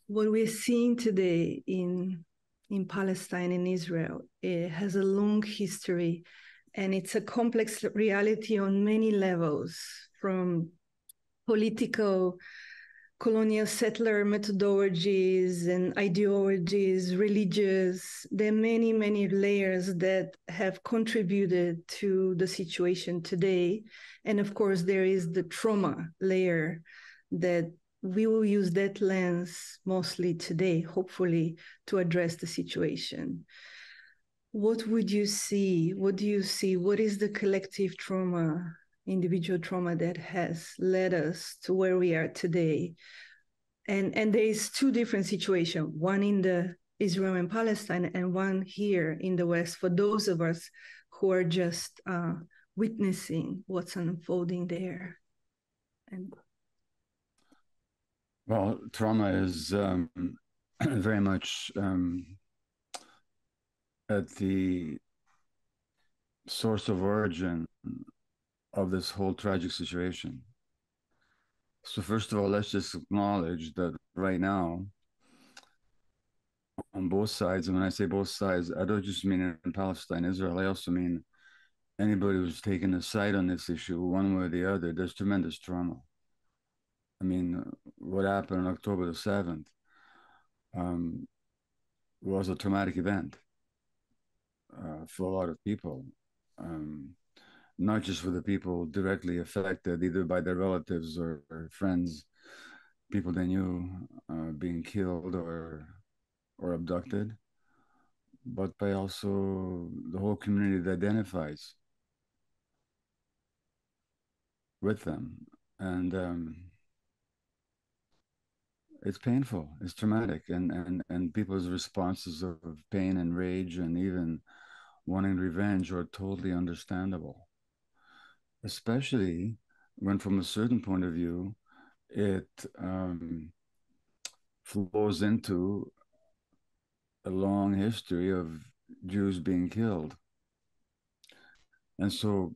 what we're seeing today in Palestine and Israel, it has a long history, and it's a complex reality on many levels, from political colonial settler methodologies and ideologies, religious. There are many, many layers that have contributed to the situation today. And of course, there is the trauma layer that we will use that lens mostly today, hopefully, to address the situation. What would you see? What do you see? What is the collective trauma, individual trauma that has led us to where we are today? And there is two different situations, one in the Israel and Palestine and one here in the West, for those of us who are just witnessing what's unfolding there. And well, trauma is very much at the source of origin of this whole tragic situation. So first of all, let's just acknowledge that right now, on both sides, and when I say both sides, I don't just mean in Palestine, Israel, I also mean anybody who's taken a side on this issue, one way or the other, there's tremendous trauma. I mean, what happened on October the 7th was a traumatic event for a lot of people. Not just for the people directly affected, either by their relatives or friends, people they knew being killed or abducted, but by also the whole community that identifies with them. And it's painful, it's traumatic, and people's responses of pain and rage and even wanting revenge are totally understandable, especially when, from a certain point of view, it flows into a long history of Jews being killed. And so,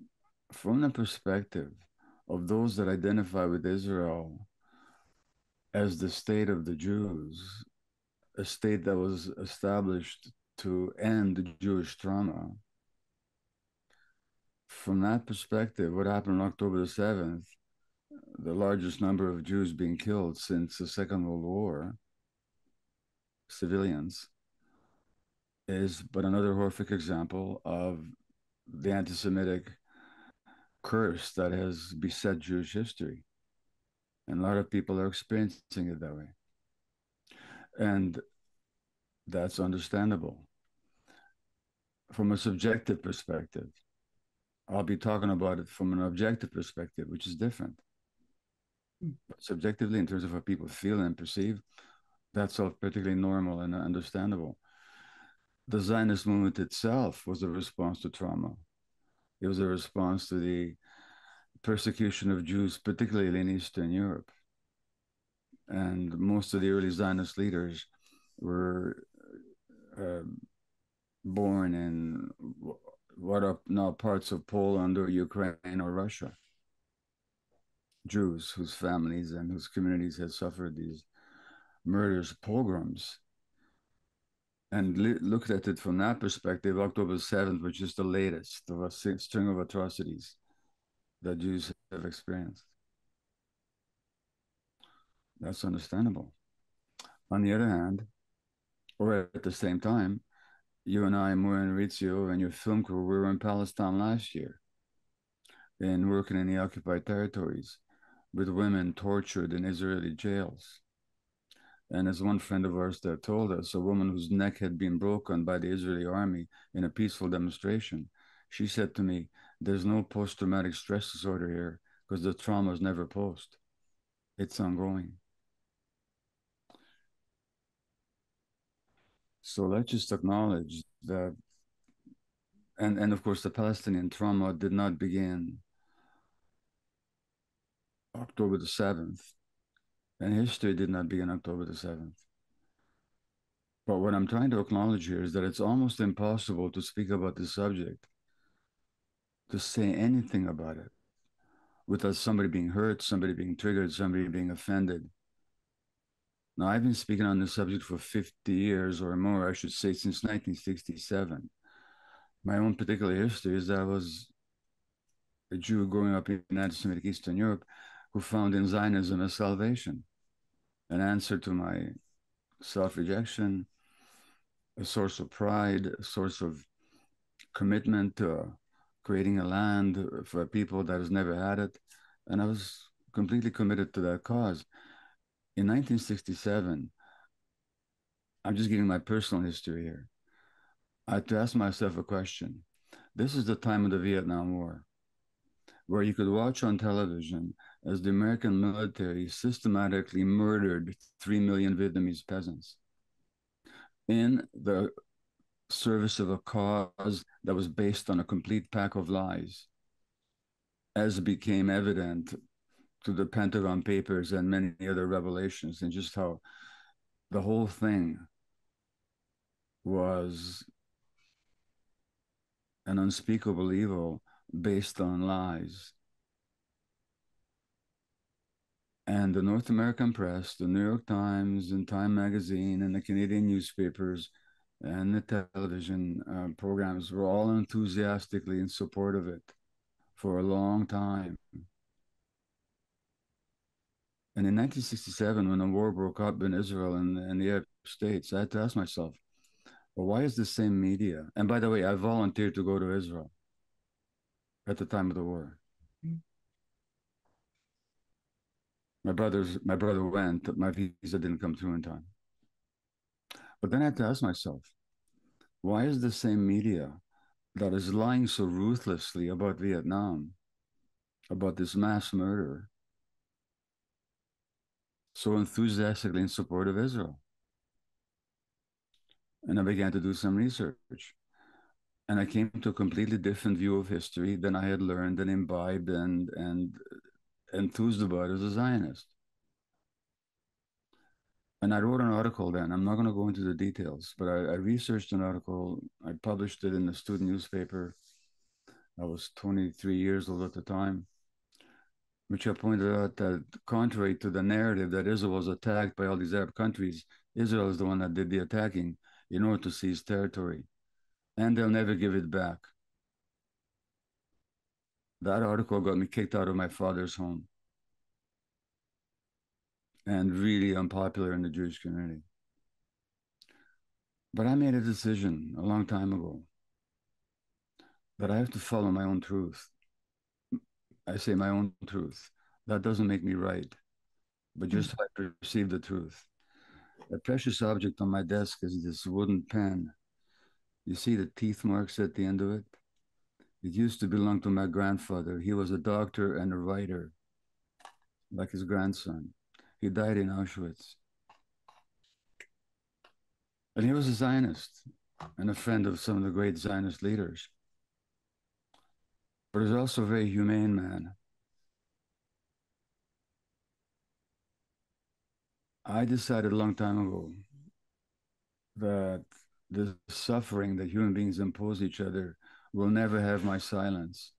from the perspective of those that identify with Israel as the state of the Jews, a state that was established to end the Jewish trauma, from that perspective, what happened on October the 7th, the largest number of Jews being killed since the Second World War, civilians, is but another horrific example of the anti-Semitic curse that has beset Jewish history. And a lot of people are experiencing it that way. And that's understandable. From a subjective perspective, I'll be talking about it from an objective perspective, which is different. But subjectively, in terms of what people feel and perceive, that's all particularly normal and understandable. The Zionist movement itself was a response to trauma. It was a response to the persecution of Jews, particularly in Eastern Europe. And most of the early Zionist leaders were born in what are now parts of Poland or Ukraine or Russia. Jews whose families and whose communities had suffered these murders, pogroms. And looked at it from that perspective, October 7th was just the latest of a string of atrocities that Jews have experienced. That's understandable. On the other hand, or at the same time, you and I, Moira and Rizzio, and your film crew, we were in Palestine last year and working in the occupied territories with women tortured in Israeli jails. And as one friend of ours that told us, a woman whose neck had been broken by the Israeli army in a peaceful demonstration, she said to me, there's no post-traumatic stress disorder here because the trauma is never post. It's ongoing. So let's just acknowledge that, and of course the Palestinian trauma did not begin October the 7th, and history did not begin October the 7th. But what I'm trying to acknowledge here is that it's almost impossible to speak about this subject, to say anything about it, without somebody being hurt, somebody being triggered, somebody being offended. Now, I've been speaking on this subject for 50 years or more, I should say, since 1967. My own particular history is that I was a Jew growing up in anti-Semitic Eastern Europe who found in Zionism a salvation, an answer to my self-rejection, a source of pride, a source of commitment to creating a land for a people that has never had it. And I was completely committed to that cause. In 1967, I'm just giving my personal history here. I had to ask myself a question. This is the time of the Vietnam War, where you could watch on television as the American military systematically murdered 3 million Vietnamese peasants in the service of a cause that was based on a complete pack of lies, as became evident to the Pentagon Papers and many other revelations, and just how the whole thing was an unspeakable evil based on lies. And the North American press, the New York Times and Time Magazine and the Canadian newspapers and the television programs were all enthusiastically in support of it for a long time. And in 1967, when the war broke up in Israel and the Arab states, I had to ask myself, well, why is the same media? And by the way, I volunteered to go to Israel at the time of the war. My brother went, my visa didn't come through in time. But then I had to ask myself, why is the same media that is lying so ruthlessly about Vietnam, about this mass murder, so enthusiastically in support of Israel? And I began to do some research. And I came to a completely different view of history than I had learned and imbibed and enthused about as a Zionist. And I wrote an article then. I'm not going to go into the details, but I researched an article. I published it in the student newspaper. I was 23 years old at the time, which I pointed out that contrary to the narrative that Israel was attacked by all these Arab countries, Israel is the one that did the attacking in order to seize territory, and they'll never give it back. That article got me kicked out of my father's home and really unpopular in the Jewish community. But I made a decision a long time ago that I have to follow my own truth. I say my own truth. That doesn't make me right, but just how I perceive the truth. A precious object on my desk is this wooden pen. You see the teeth marks at the end of it? It used to belong to my grandfather. He was a doctor and a writer, like his grandson. He died in Auschwitz. And he was a Zionist and a friend of some of the great Zionist leaders. But he was also a very humane man. I decided a long time ago that the suffering that human beings impose each other will never have my silence.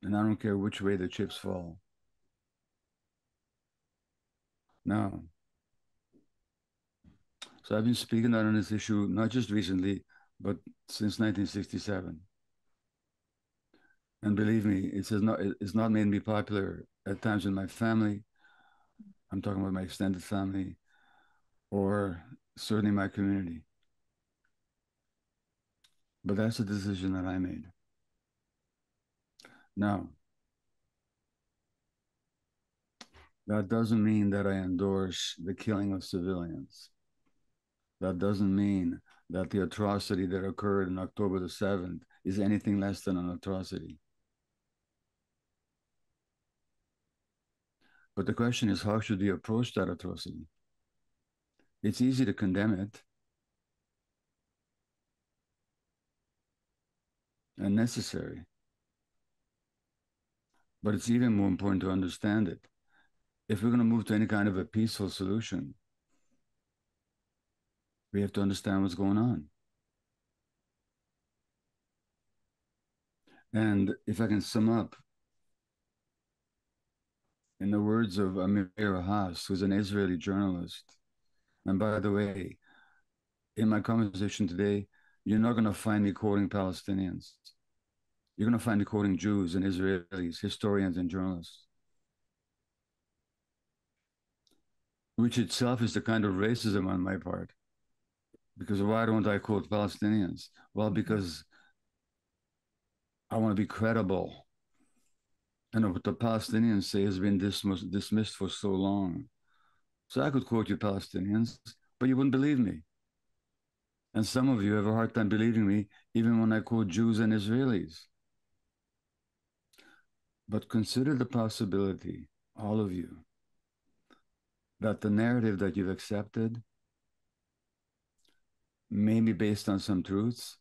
And I don't care which way the chips fall. No. So I've been speaking out on this issue, not just recently, but since 1967. And believe me, it's not made me popular at times in my family. I'm talking about my extended family, or certainly my community. But that's a decision that I made. Now, that doesn't mean that I endorse the killing of civilians. That doesn't mean that the atrocity that occurred on October the 7th is anything less than an atrocity. But the question is, how should we approach that atrocity? It's easy to condemn it and necessary, but it's even more important to understand it. If we're going to move to any kind of a peaceful solution, we have to understand what's going on. And if I can sum up In the words of Amir Haas, who's an Israeli journalist, and by the way, in my conversation today, you're not going to find me quoting Palestinians. You're going to find me quoting Jews and Israelis, historians and journalists, which itself is the kind of racism on my part. Because why don't I quote Palestinians? Well, because I want to be credible. And what the Palestinians say has been dismissed for so long. So I could quote you Palestinians, but you wouldn't believe me. And some of you have a hard time believing me, even when I quote Jews and Israelis. But consider the possibility, all of you, that the narrative that you've accepted may be based on some truths,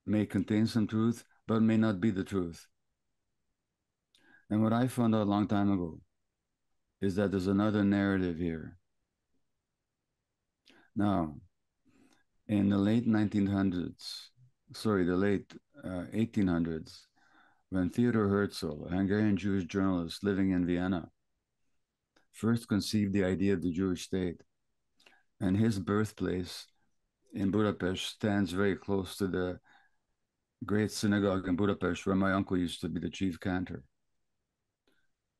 may contain some truth, but may not be the truth. And what I found out a long time ago is that there's another narrative here. Now, in the late 1800s, when Theodor Herzl, a Hungarian Jewish journalist living in Vienna, first conceived the idea of the Jewish state, and his birthplace in Budapest stands very close to the great synagogue in Budapest where my uncle used to be the chief cantor.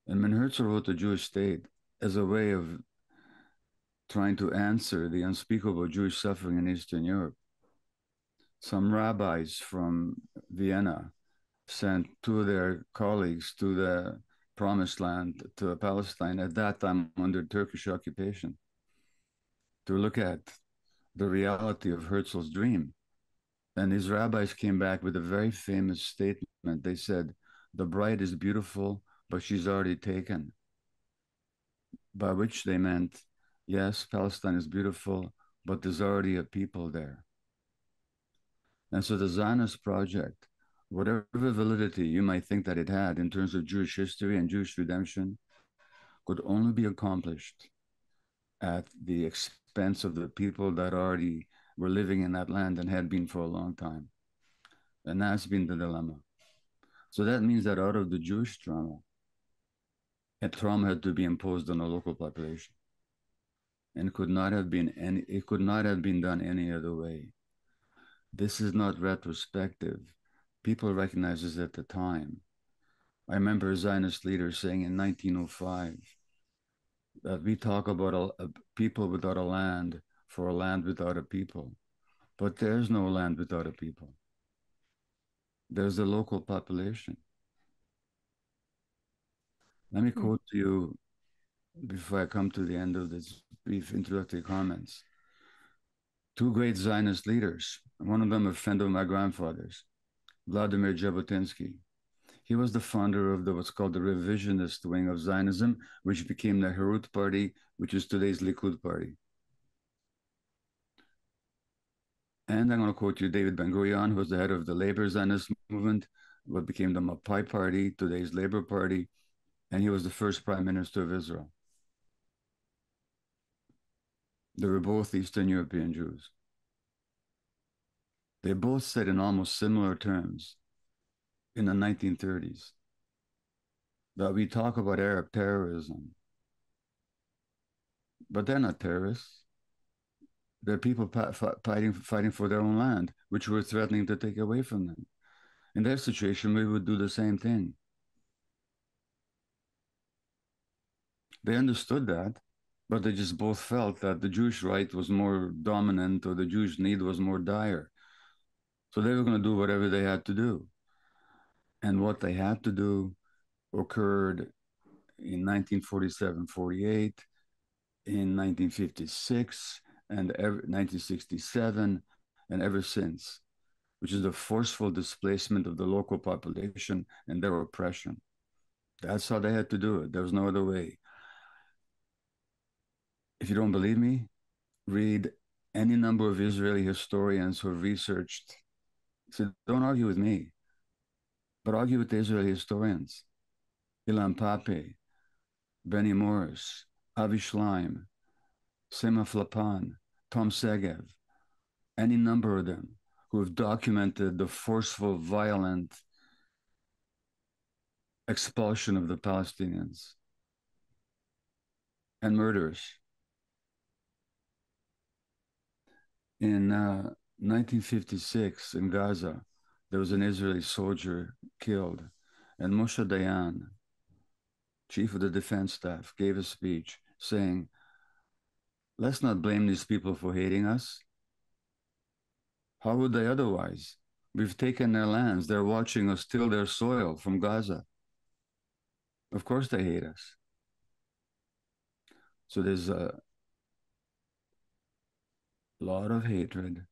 And when Herzl wrote the Jewish state as a way of trying to answer the unspeakable Jewish suffering in Eastern Europe, some rabbis from Vienna sent two of their colleagues to the Promised Land, to Palestine, at that time under Turkish occupation, to look at the reality of Herzl's dream. And these rabbis came back with a very famous statement. They said, "The bride is beautiful, but she's already taken." By which they meant, yes, Palestine is beautiful, but there's already a people there. And so the Zionist project, whatever validity you might think that it had in terms of Jewish history and Jewish redemption, could only be accomplished at the expense of the people that already were living in that land and had been for a long time. And that's been the dilemma. So that means that out of the Jewish trauma, a trauma had to be imposed on the local population. And it could not have been done any other way. This is not retrospective. People recognized this at the time. I remember a Zionist leader saying in 1905 that we talk about a people without a land for a land without a people. But there's no land without a people. There's the local population. Let me quote to you before I come to the end of this brief introductory comments. Two great Zionist leaders, one of them a friend of my grandfather's, Vladimir Jabotinsky. He was the founder of what's called the revisionist wing of Zionism, which became the Herut Party, which is today's Likud Party. And I'm going to quote you David Ben-Gurion, who was the head of the labor Zionist movement, what became the Mapai Party, today's Labor Party, and he was the first prime minister of Israel. They were both Eastern European Jews. They both said in almost similar terms in the 1930s that we talk about Arab terrorism, but they're not terrorists. They're people fighting for their own land, which we're threatening to take away from them. In their situation, we would do the same thing. They understood that, but they just both felt that the Jewish right was more dominant or the Jewish need was more dire. So they were going to do whatever they had to do. And what they had to do occurred in 1947-48, in 1956, and 1967, and ever since, which is the forceful displacement of the local population and their oppression. That's how they had to do it. There was no other way. If you don't believe me, read any number of Israeli historians who have researched. So don't argue with me, but argue with the Israeli historians. Ilan Pape, Benny Morris, Avi Schleim, Sema Flapan, Tom Segev, any number of them who have documented the forceful, violent expulsion of the Palestinians and murderous. In 1956 in Gaza, there was an Israeli soldier killed, and Moshe Dayan, chief of the defense staff, gave a speech saying, let's not blame these people for hating us. How would they otherwise? We've taken their lands. They're watching us till their soil from Gaza. Of course they hate us. So there's a lot of hatred.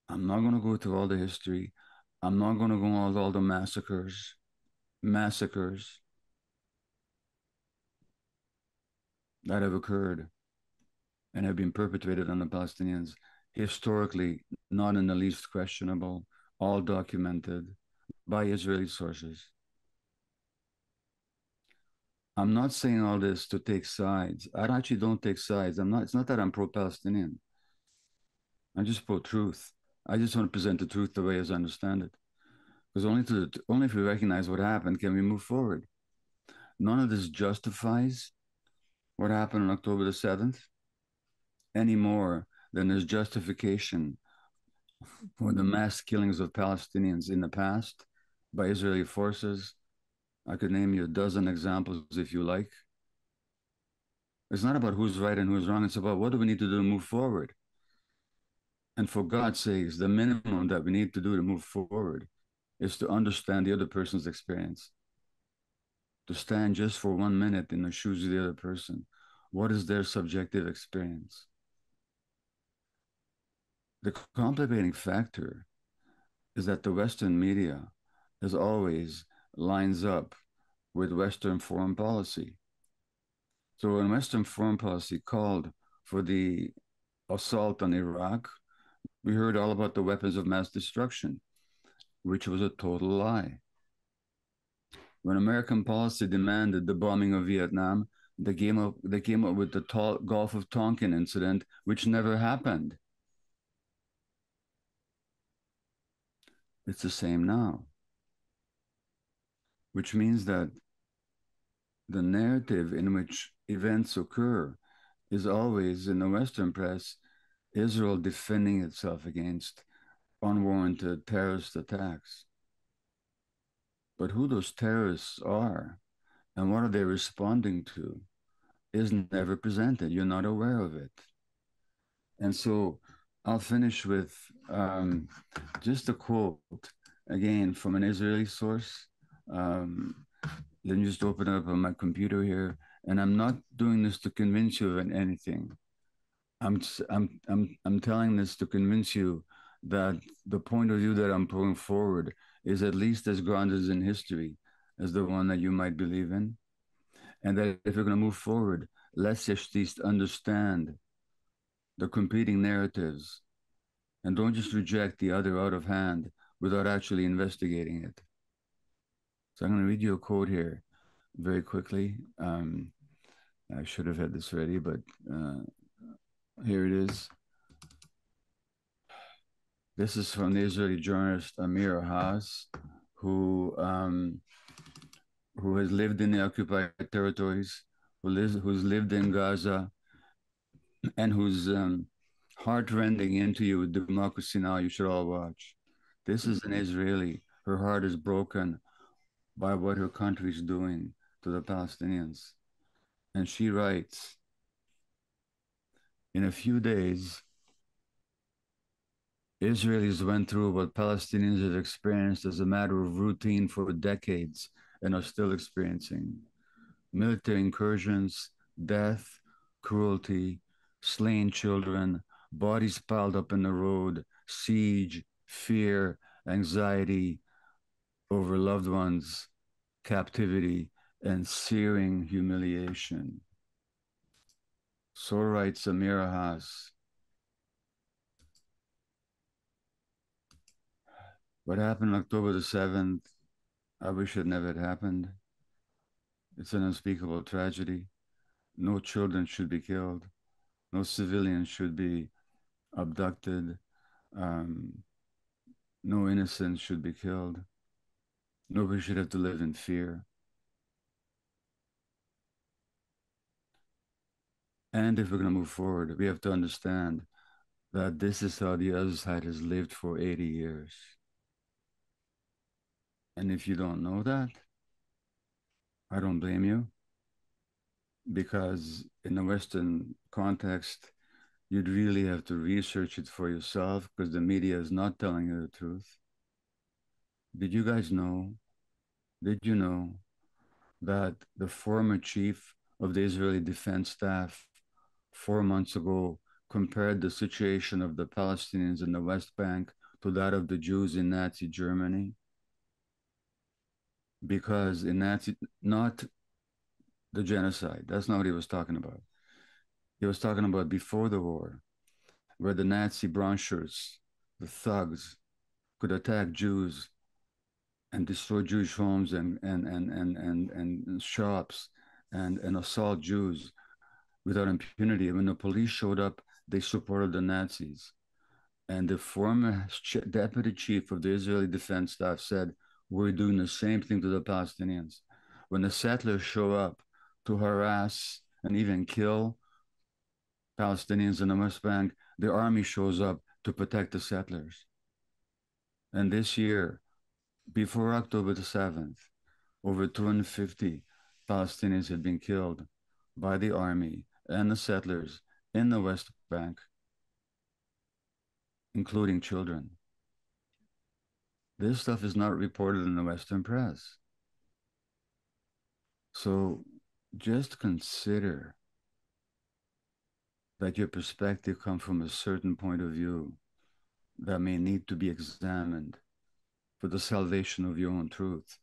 I'm not going to go through all the history. I'm not going to go on all the massacres that have occurred and have been perpetrated on the Palestinians, historically not in the least questionable, all documented by Israeli sources. I'm not saying all this to take sides. I actually don't take sides. It's not that I'm pro-Palestinian. I just pro truth. I just want to present the truth the way as I understand it. Because only if we recognize what happened can we move forward. None of this justifies what happened on October the 7th any more than there's justification for the mass killings of Palestinians in the past by Israeli forces. I could name you a dozen examples if you like. It's not about who's right and who's wrong. It's about what do we need to do to move forward. And for God's sakes, the minimum that we need to do to move forward is to understand the other person's experience, to stand just for 1 minute in the shoes of the other person. What is their subjective experience? The complicating factor is that the Western media, as always, lines up with Western foreign policy. So when Western foreign policy called for the assault on Iraq, we heard all about the weapons of mass destruction, which was a total lie. When American policy demanded the bombing of Vietnam, they came up with the Gulf of Tonkin incident, which never happened. It's the same now, which means that the narrative in which events occur is always, in the Western press, Israel defending itself against unwarranted terrorist attacks. But who those terrorists are and what are they responding to is never presented. You're not aware of it. And so I'll finish with just a quote, again, from an Israeli source. Let me just open it up on my computer here. And I'm not doing this to convince you of anything. I'm telling this to convince you that the point of view that I'm putting forward is at least as grounded in history as the one that you might believe in. And that if we're going to move forward, let's at least understand the competing narratives and don't just reject the other out of hand without actually investigating it. So I'm going to read you a quote here very quickly. I should have had this ready, but here it is. This is from the Israeli journalist Amir Haas, who has lived in the occupied territories, who's lived in Gaza, and whose heart-rending interview with Democracy Now! You should all watch. This is an Israeli. Her heart is broken by what her country is doing to the Palestinians. And she writes, in a few days, Israelis went through what Palestinians have experienced as a matter of routine for decades and are still experiencing. Military incursions, death, cruelty, slain children, bodies piled up in the road, siege, fear, anxiety over loved ones, captivity, and searing humiliation. So writes Amira Haas. What happened October the 7th, I wish it never had happened. It's an unspeakable tragedy. No children should be killed. No civilians should be abducted. No innocents should be killed. Nobody should have to live in fear. And if we're going to move forward, we have to understand that this is how the other side has lived for 80 years. And if you don't know that, I don't blame you, because in a Western context, you'd really have to research it for yourself because the media is not telling you the truth. Did you guys know? Did you know that the former chief of the Israeli Defense Staff 4 months ago compared the situation of the Palestinians in the West Bank to that of the Jews in Nazi Germany? Because in Nazi, not the genocide, that's not what he was talking about. He was talking about before the war, where the Nazi brown shirts, the thugs, could attack Jews and destroy Jewish homes and shops and assault Jews without impunity. When the police showed up, they supported the Nazis. And the former deputy chief of the Israeli Defense Staff said, we're doing the same thing to the Palestinians. When the settlers show up to harass and even kill Palestinians in the West Bank, the army shows up to protect the settlers. And this year, before October the 7th, over 250 Palestinians had been killed by the army and the settlers in the West Bank, including children. This stuff is not reported in the Western press. So just consider that your perspective comes from a certain point of view that may need to be examined for the salvation of your own truth.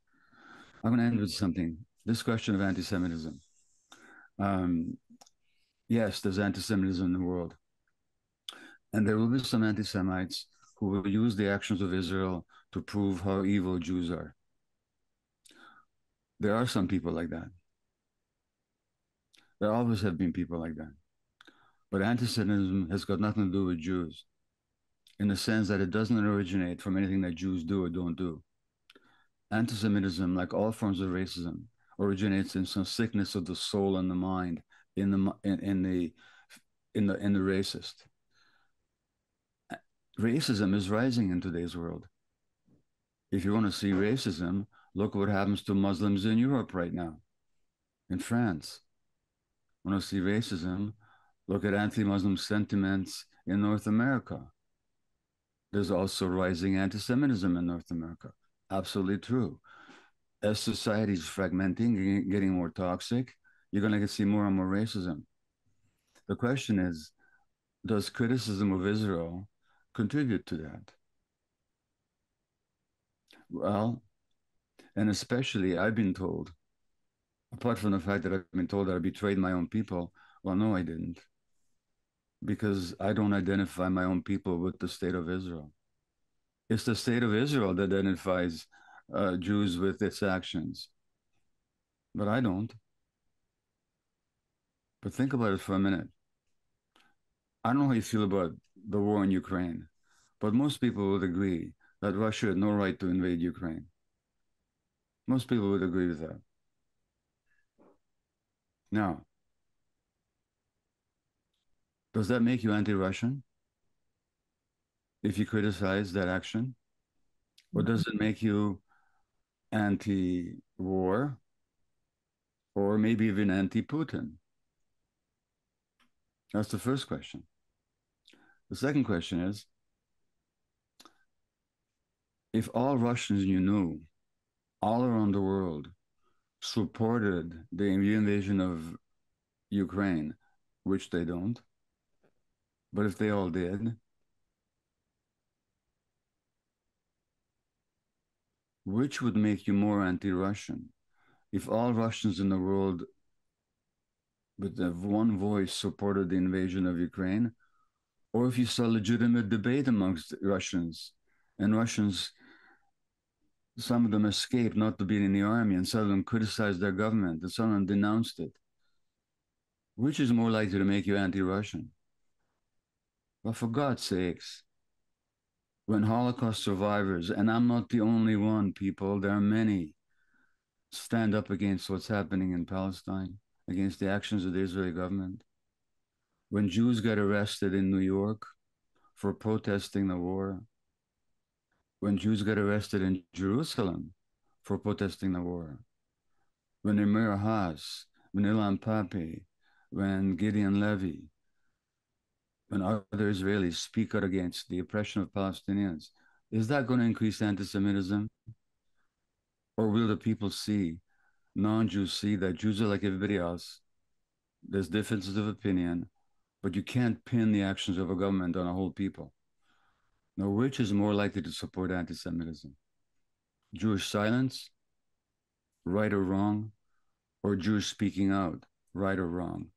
I'm going to end with something. This question of anti-Semitism. Yes, there's anti-Semitism in the world. And there will be some anti-Semites who will use the actions of Israel to prove how evil Jews are. There are some people like that. There always have been people like that. But anti-Semitism has got nothing to do with Jews, in the sense that it doesn't originate from anything that Jews do or don't do. Anti-Semitism, like all forms of racism, originates in some sickness of the soul and the mind in the racist. Racism is rising in today's world. If you want to see racism, look what happens to Muslims in Europe right now, in France. Want to see racism? Look at anti-Muslim sentiments in North America. There's also rising anti-Semitism in North America. Absolutely true. As society is fragmenting, getting more toxic, you're going to see more and more racism. The question is, does criticism of Israel contribute to that? Well, and especially I've been told, apart from the fact that I've been told that I betrayed my own people, well, no, I didn't. Because I don't identify my own people with the state of Israel. It's the state of Israel that identifies Jews with its actions. But I don't. But think about it for a minute. I don't know how you feel about the war in Ukraine, but most people would agree that Russia had no right to invade Ukraine. Most people would agree with that. Now, does that make you anti-Russian if you criticize that action? Or does it make you anti-war, or maybe even anti-Putin? That's the first question. The second question is, if all Russians you knew all around the world supported the invasion of Ukraine, which they don't, but if they all did, which would make you more anti-Russian? If all Russians in the world with one voice supported the invasion of Ukraine, or if you saw legitimate debate amongst Russians, and Russians, some of them escaped not to be in the army, and some of them criticized their government, and some of them denounced it. Which is more likely to make you anti-Russian? Well, for God's sakes, when Holocaust survivors, and I'm not the only one, people, there are many, stand up against what's happening in Palestine, against the actions of the Israeli government, When Jews got arrested in New York for protesting the war, when Jews got arrested in Jerusalem for protesting the war, when Emir Haas, when Ilan Pappé, when Gideon Levy, when other Israelis speak out against the oppression of Palestinians, is that going to increase anti-Semitism? Or will the people see, non-Jews see that Jews are like everybody else? There's differences of opinion, but you can't pin the actions of a government on a whole people. Now, which is more likely to support anti-Semitism? Jewish silence, right or wrong, or Jewish speaking out, right or wrong?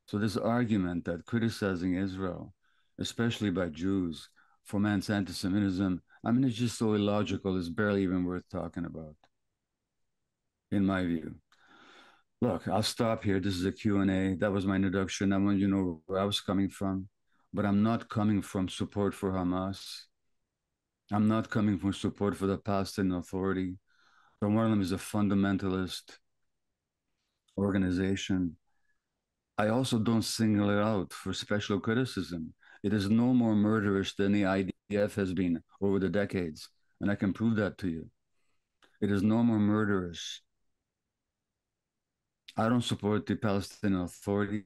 So this argument that criticizing Israel, especially by Jews, foments anti-Semitism, I mean, it's just so illogical, it's barely even worth talking about, in my view. Look, I'll stop here. This is a Q&A. That was my introduction. I want you to know where I was coming from, but I'm not coming from support for Hamas. I'm not coming from support for the Palestinian Authority. But one of them is a fundamentalist organization. I also don't single it out for special criticism. It is no more murderous than the IDF has been over the decades, and I can prove that to you. It is no more murderous. I don't support the Palestinian Authority.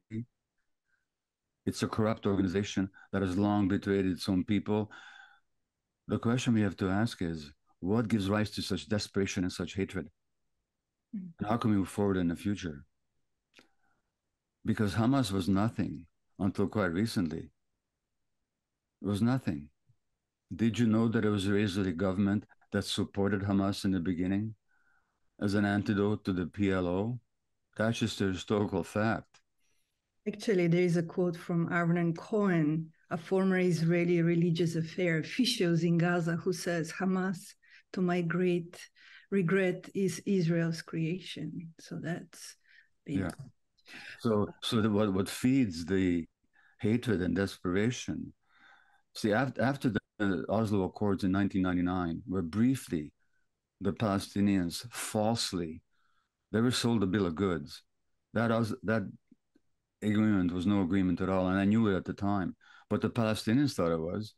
It's a corrupt organization that has long betrayed its own people. The question we have to ask is, what gives rise to such desperation and such hatred? And how can we move forward in the future? Because Hamas was nothing until quite recently. It was nothing. Did you know that it was the Israeli government that supported Hamas in the beginning as an antidote to the PLO? That's just a historical fact. Actually, there is a quote from Aaron Cohen, a former Israeli religious affair official in Gaza, who says, Hamas, to my great regret, is Israel's creation. So that's been... Yeah. So what feeds the hatred and desperation? See, after the Oslo Accords in 1999, where briefly the Palestinians falsely, they were sold a bill of goods. That agreement was no agreement at all, and I knew it at the time. But the Palestinians thought it was.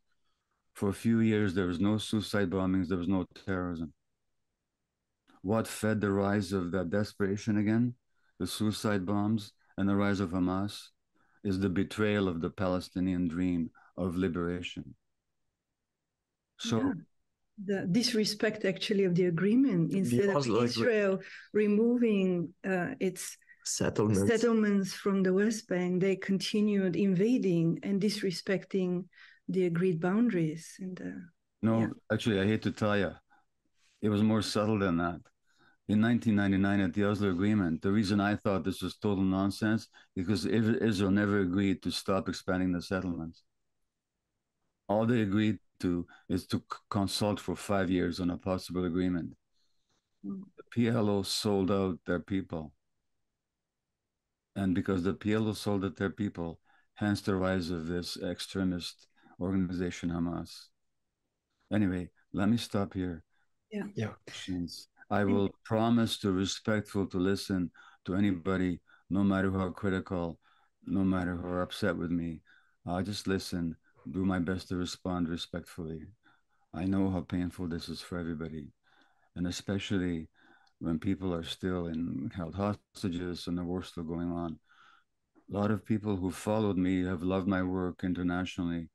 For a few years, there was no suicide bombings, there was no terrorism. What fed the rise of that desperation again? The suicide bombs and the rise of Hamas is the betrayal of the Palestinian dream of liberation. So yeah. The disrespect actually of the agreement, instead of Israel removing its settlements from the West Bank, they continued invading and disrespecting the agreed boundaries. Actually, I hate to tell you, it was more subtle than that. In 1999, at the Oslo Agreement, the reason I thought this was total nonsense is because Israel never agreed to stop expanding the settlements. All they agreed to is to consult for 5 years on a possible agreement. The PLO sold out their people. And because the PLO sold out their people, hence the rise of this extremist organization, Hamas. Anyway, let me stop here. Yeah. I will promise to respectful to listen to anybody, no matter how critical, no matter how upset with me. I'll just listen, do my best to respond respectfully. I know how painful this is for everybody, and especially when people are still held hostages and the war still going on. A lot of people who followed me have loved my work internationally.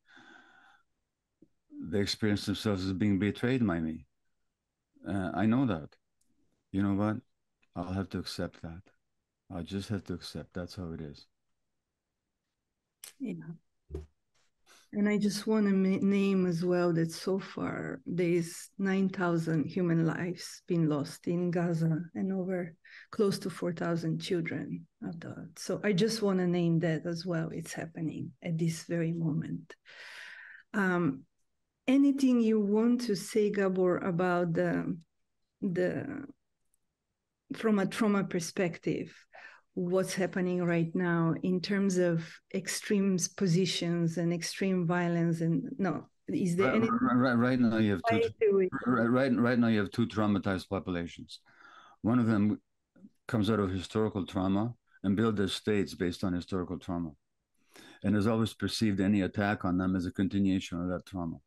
They experience themselves as being betrayed by me. I know that. You know what? I'll have to accept that. I'll just have to accept that's how it is. Yeah. And I just want to name as well that so far there's 9,000 human lives been lost in Gaza and over close to 4,000 children. So I just want to name that as well. It's happening at this very moment. Anything you want to say, Gabor, about from a trauma perspective, what's happening right now in terms of extreme positions and extreme violence? And is there any right now you have right now you have two traumatized populations. One of them comes out of historical trauma and build their states based on historical trauma, and has always perceived any attack on them as a continuation of that trauma,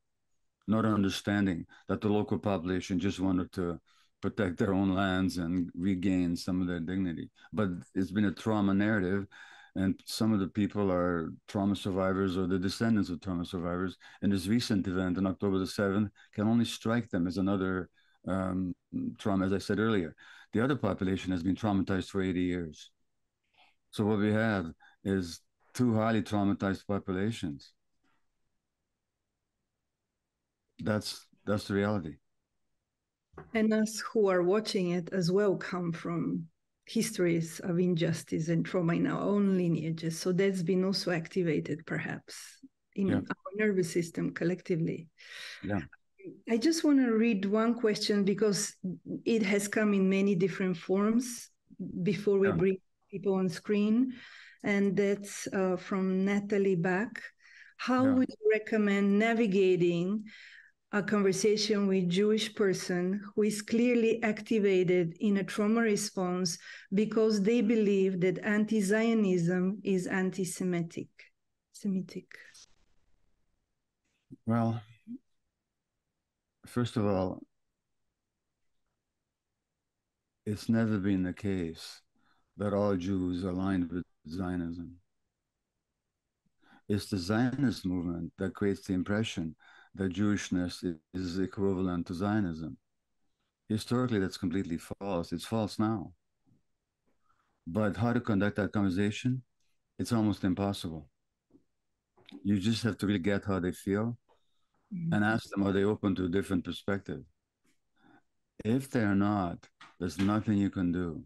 not understanding that the local population just wanted to protect their own lands and regain some of their dignity. But it's been a trauma narrative, and some of the people are trauma survivors or the descendants of trauma survivors. And this recent event on October the 7th can only strike them as another trauma, as I said earlier. The other population has been traumatized for 80 years. So what we have is two highly traumatized populations. That's the reality. And us who are watching it as well come from histories of injustice and trauma in our own lineages. So that's been also activated perhaps in our nervous system collectively. Yeah. I just want to read one question because it has come in many different forms before we bring people on screen. And that's from Natalie Bach. How would you recommend navigating a conversation with Jewish person who is clearly activated in a trauma response because they believe that anti-Zionism is anti-Semitic? Well, first of all, it's never been the case that all Jews are aligned with Zionism. It's the Zionist movement that creates the impression that Jewishness is equivalent to Zionism. Historically, that's completely false. It's false now. But how to conduct that conversation? It's almost impossible. You just have to really get how they feel and ask them, are they open to a different perspective? If they're not, there's nothing you can do.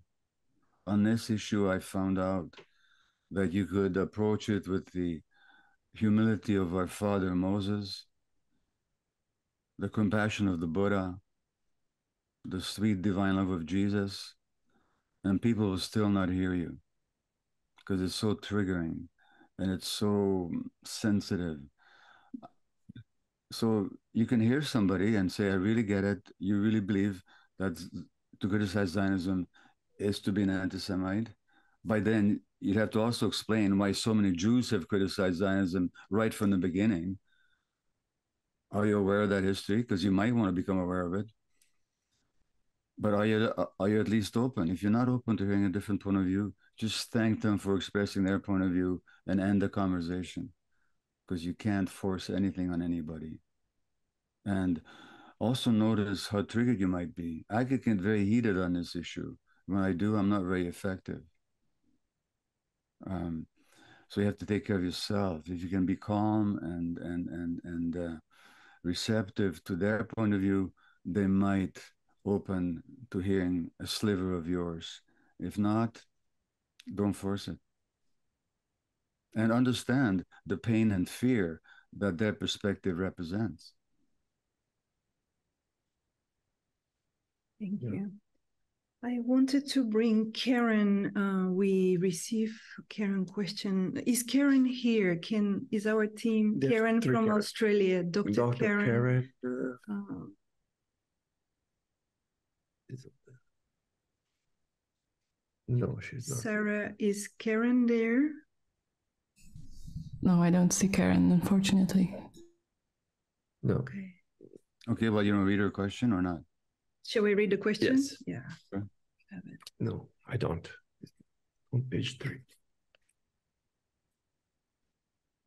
On this issue, I found out that you could approach it with the humility of our father Moses, the compassion of the Buddha, the sweet divine love of Jesus, and people will still not hear you because it's so triggering and it's so sensitive. So you can hear somebody and say, I really get it. You really believe that to criticize Zionism is to be an anti-Semite. By then, you'd have to also explain why so many Jews have criticized Zionism right from the beginning. Are you aware of that history? Because you might want to become aware of it. But are you at least open? If you're not open to hearing a different point of view, just thank them for expressing their point of view and end the conversation, because you can't force anything on anybody. And also notice how triggered you might be. I could get very heated on this issue. When I do, I'm not very effective. So you have to take care of yourself. If you can be calm and receptive to their point of view, they might open to hearing a sliver of yours. If not, don't force it. And understand the pain and fear that their perspective represents. Thank you. I wanted to bring Karen. We receive Karen question. Is Karen here? Is our team Karen from Australia? Dr. Karen. No, she's not. Sarah, is Karen there? No, I don't see Karen, unfortunately. No. Okay. Okay, well, you want to read her question or not? Shall we read the question? Yes. Yeah. Sure. No, I don't. On page 3.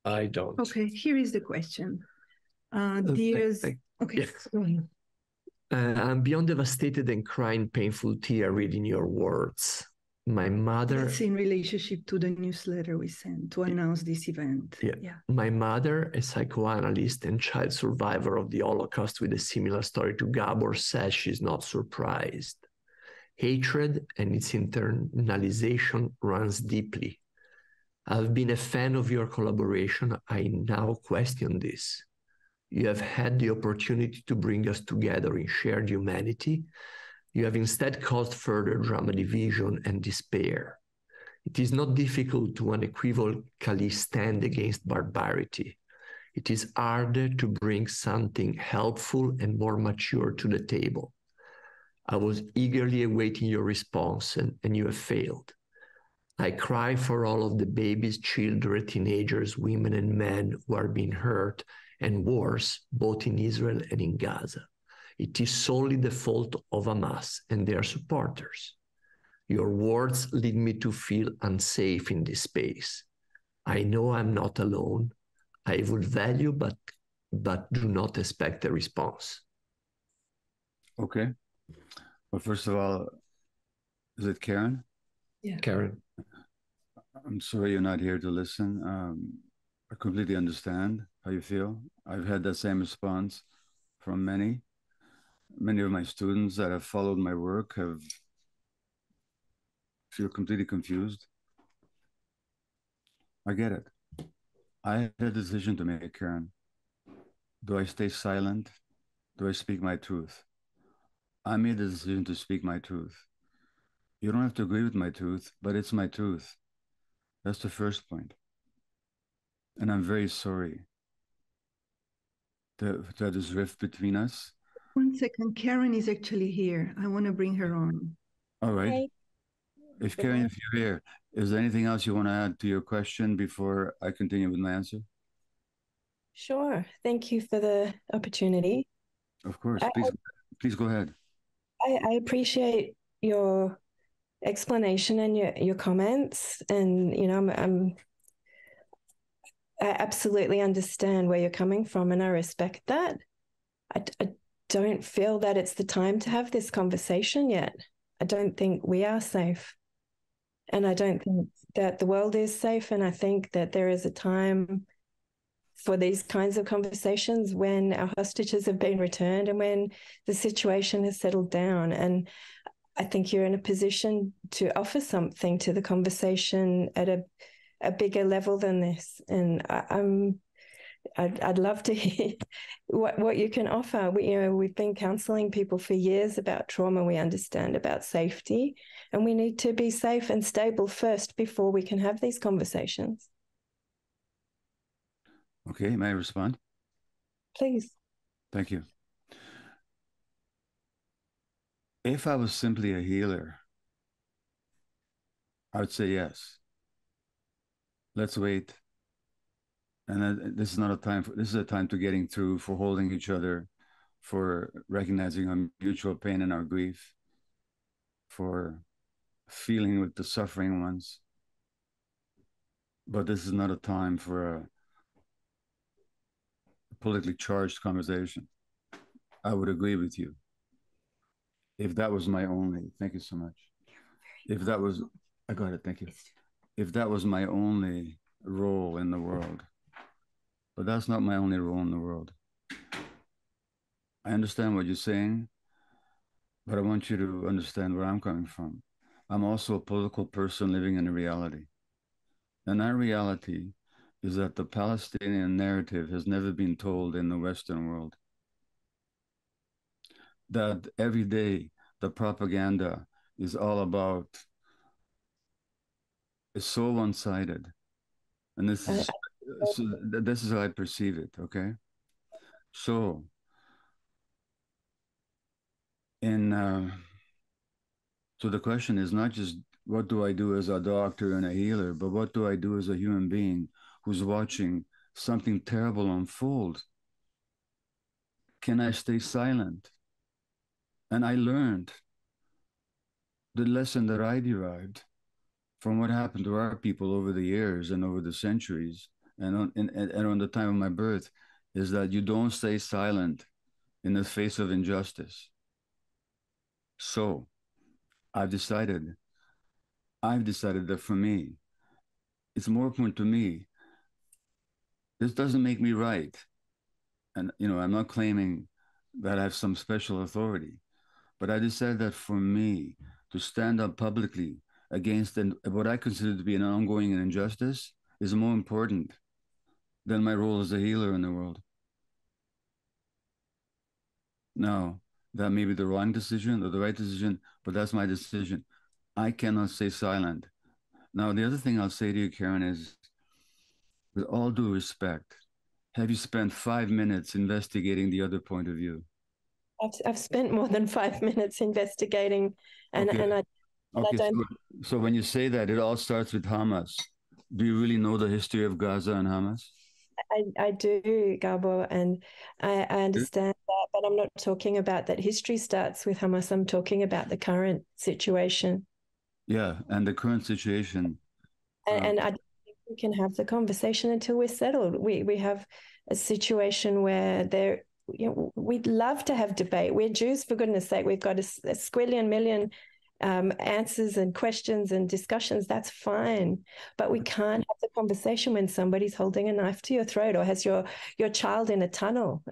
I don't. Okay, here is the question. Okay. Yes. I'm beyond devastated and crying painful tear reading your words. My mother... That's in relationship to the newsletter we sent to announce this event. Yeah. My mother, a psychoanalyst and child survivor of the Holocaust with a similar story to Gabor, says she's not surprised. Hatred and its internalization runs deeply. I've been a fan of your collaboration. I now question this. You have had the opportunity to bring us together in shared humanity. You have instead caused further drama, division, and despair. It is not difficult to unequivocally stand against barbarity. It is harder to bring something helpful and more mature to the table. I was eagerly awaiting your response, and you have failed. I cry for all of the babies, children, teenagers, women, and men who are being hurt, and worse, both in Israel and in Gaza. It is solely the fault of Hamas and their supporters. Your words lead me to feel unsafe in this space. I know I'm not alone. I would value, but do not expect a response. Okay. Well, first of all, is it Karen? Yeah. Karen. I'm sorry you're not here to listen. I completely understand how you feel. I've had that same response from many. Many of my students that have followed my work feel completely confused. I get it. I had a decision to make, Karen. Do I stay silent? Do I speak my truth? I made the decision to speak my truth. You don't have to agree with my truth, but it's my truth. That's the first point. And I'm very sorry that this rift between us. 1 second, Karen is actually here. I want to bring her on. All right. Hi. If Karen, if you're here, is there anything else you want to add to your question before I continue with my answer? Sure. Thank you for the opportunity. Of course. Please go ahead. I appreciate your explanation and your comments, and I absolutely understand where you're coming from, and I respect that. I don't feel that it's the time to have this conversation yet. I don't think we are safe, and I don't think that the world is safe, and I think that there is a time for these kinds of conversations when our hostages have been returned and when the situation has settled down. And I think you're in a position to offer something to the conversation at a bigger level than this. And I'd love to hear what you can offer. We've been counseling people for years about trauma. We understand about safety, and we need to be safe and stable first before we can have these conversations. Okay, may I respond? Please. Thank you. If I was simply a healer, I would say yes. Let's wait. And this is not a time for, this is a time to getting through, for holding each other, for recognizing our mutual pain and our grief, for feeling with the suffering ones. But this is not a time for a politically charged conversation. I would agree with you. If that was my only, thank you so much. If that was, I got it, thank you. If that was my only role in the world, but that's not my only role in the world. I understand what you're saying, but I want you to understand where I'm coming from. I'm also a political person living in a reality. And that reality is that the Palestinian narrative has never been told in the Western world. That every day the propaganda is all about, it's so one-sided. And this is how I perceive it, okay? So, so the question is not just what do I do as a doctor and a healer, but what do I do as a human being who's watching something terrible unfold? Can I stay silent? And I learned the lesson that I derived from what happened to our people over the years and over the centuries and on the time of my birth is that you don't stay silent in the face of injustice. So I've decided that for me, it's more important to me. This doesn't make me right. And, I'm not claiming that I have some special authority, but I decided that for me to stand up publicly against what I consider to be an ongoing injustice is more important than my role as a healer in the world. Now, that may be the wrong decision or the right decision, but that's my decision. I cannot stay silent. Now, the other thing I'll say to you, Karen, is with all due respect, have you spent 5 minutes investigating the other point of view? I've spent more than 5 minutes investigating, and okay. I don't. So when you say that it all starts with Hamas, do you really know the history of Gaza and Hamas? I do, Gabor, and I understand that, but I'm not talking about that history starts with Hamas. I'm talking about the current situation. Yeah, and the current situation. And I don't think we can have the conversation until we're settled. We have a situation where we'd love to have debate. We're Jews, for goodness sake. We've got a squillion million answers and questions and discussions. That's fine, but we can't have the conversation when somebody's holding a knife to your throat or has your child in a tunnel.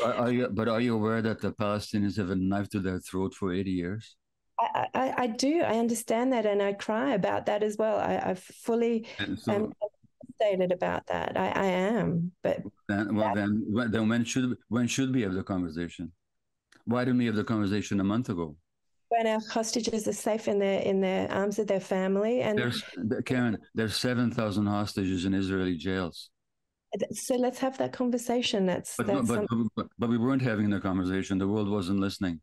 Are you aware that the Palestinians have a knife to their throat for 80 years? I do. I understand that, and I cry about that as well. I've fully stated about that. I am, but then when should we have the conversation? Why didn't we have the conversation a month ago? When our hostages are safe in their arms of their family, and Karen, there's 7,000 hostages in Israeli jails. So let's have that conversation. But we weren't having the conversation. The world wasn't listening.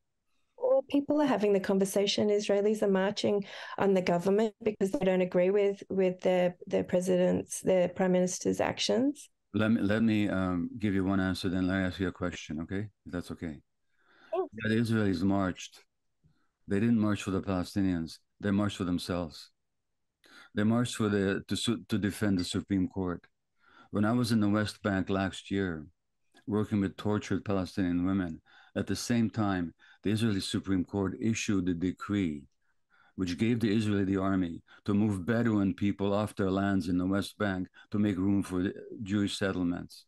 Well, people are having the conversation. Israelis are marching on the government because they don't agree with their prime minister's actions. Let me give you one answer, then let me ask you a question, okay? If that's okay. Sure. The Israelis marched. They didn't march for the Palestinians. They marched for themselves. They marched to defend the Supreme Court. When I was in the West Bank last year, working with tortured Palestinian women, at the same time, the Israeli Supreme Court issued a decree which gave the Israeli army to move Bedouin people off their lands in the West Bank to make room for the Jewish settlements.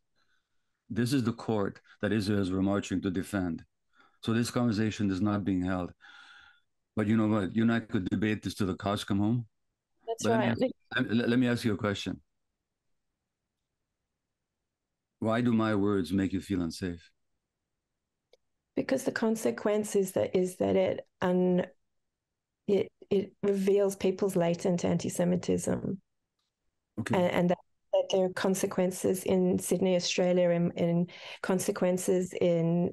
This is the court that Israelis were marching to defend. So this conversation is not being held. But you know what? You and I could debate this till the cows come home. That's right. Let me ask you a question. Why do my words make you feel unsafe? Because the consequence is that it reveals people's latent anti-Semitism. Okay. And that there are consequences in Sydney, Australia, and consequences in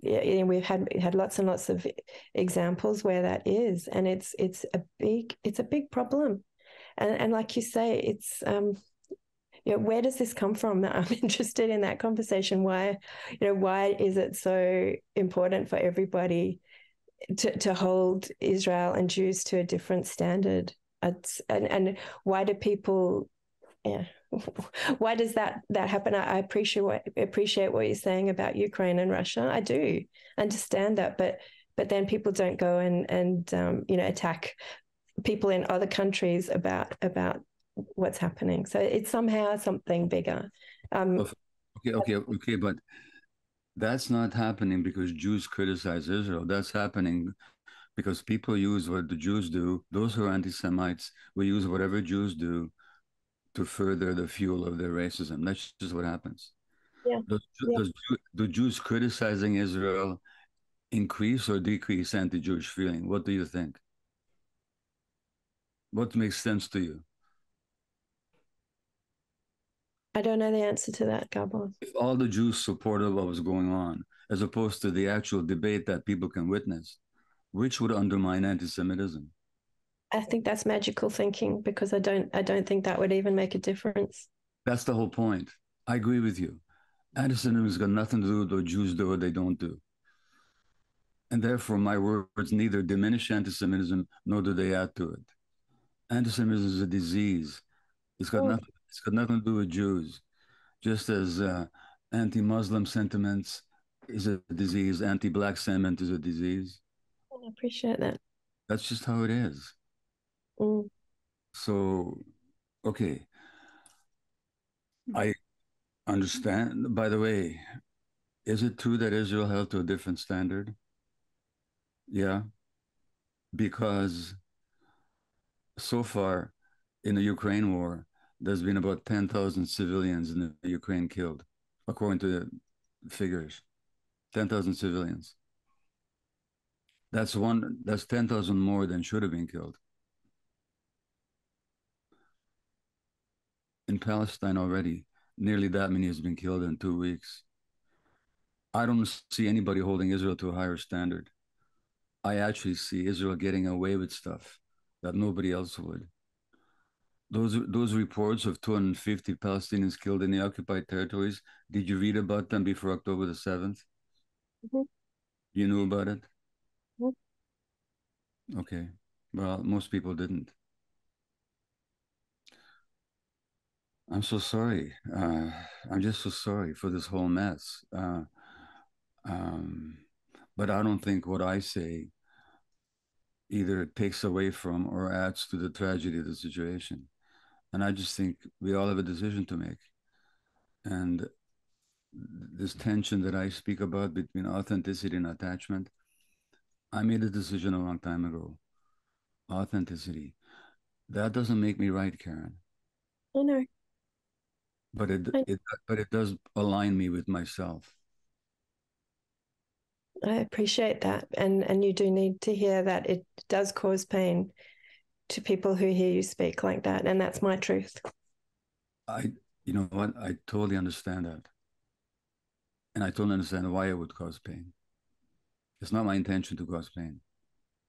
we've had lots and lots of examples where that is, and it's a big problem, and like you say, it's where does this come from? I'm interested in that conversation. Why is it so important for everybody to hold Israel and Jews to a different standard? And why do people? Yeah. Why does that happen? I appreciate what you're saying about Ukraine and Russia. I do understand that, but then people don't go and attack people in other countries about what's happening. So it's somehow something bigger. Okay, but that's not happening because Jews criticize Israel. That's happening because people use what the Jews do. Those who are anti-Semites will use whatever Jews do to further the fuel of their racism. That's just what happens. Yeah. Do Jews criticizing Israel increase or decrease anti-Jewish feeling? What do you think? What makes sense to you? I don't know the answer to that, Gabor. If all the Jews supported what was going on, as opposed to the actual debate that people can witness, which would undermine anti-Semitism? I think that's magical thinking, because I don't think that would even make a difference. That's the whole point. I agree with you. Anti-Semitism has got nothing to do with what Jews do or they don't do. And therefore, my words neither diminish anti-Semitism nor do they add to it. Anti-Semitism is a disease. It's got nothing to do with Jews. Just as anti-Muslim sentiments is a disease, anti-Black sentiment is a disease. I appreciate that. That's just how it is. Mm. So, okay. I understand. By the way, is it true that Israel held to a different standard? Yeah. Because so far in the Ukraine war, there's been about 10,000 civilians in the Ukraine killed, according to the figures. 10,000 civilians. That's 10,000 more than should have been killed. In Palestine already, nearly that many has been killed in 2 weeks. I don't see anybody holding Israel to a higher standard. I actually see Israel getting away with stuff that nobody else would. Those reports of 250 Palestinians killed in the occupied territories, did you read about them before October the 7th? Mm-hmm. You knew about it? Mm-hmm. Okay. Well, most people didn't. I'm so sorry. I'm just so sorry for this whole mess. But I don't think what I say either takes away from or adds to the tragedy of the situation. And I just think we all have a decision to make. And this tension that I speak about between authenticity and attachment, I made a decision a long time ago. Authenticity. That doesn't make me right, Karen. I know. But it does align me with myself. I appreciate that. And you do need to hear that it does cause pain to people who hear you speak like that. And that's my truth. You know what? I totally understand that. And I totally understand why it would cause pain. It's not my intention to cause pain.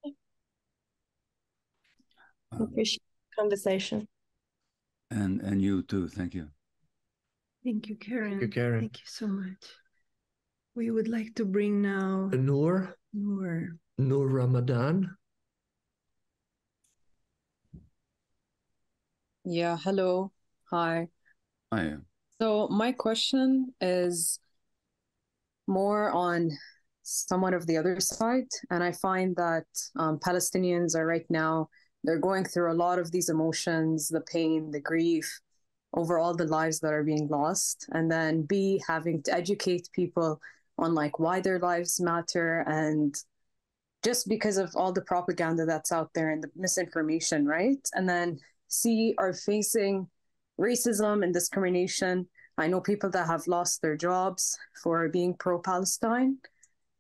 I appreciate the conversation. And you too. Thank you. Thank you, Karen. Thank you, Karen. Thank you so much. We would like to bring now Noor Ramadan. Yeah, hello. Hi. Hi. So my question is more on somewhat of the other side. And I find that Palestinians are right now, they're going through a lot of these emotions, the pain, the grief over all the lives that are being lost. And then B, having to educate people on like why their lives matter, and just because of all the propaganda that's out there and the misinformation, right? And then C, are facing racism and discrimination. I know people that have lost their jobs for being pro-Palestine.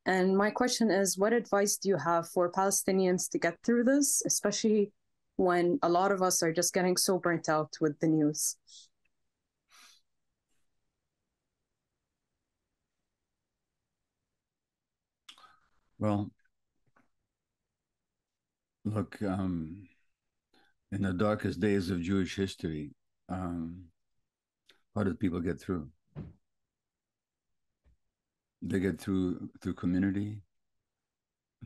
And my question is, what advice do you have for Palestinians to get through this, especially when a lot of us are just getting so burnt out with the news? Well, look, in the darkest days of Jewish history, how did people get through? They get through community,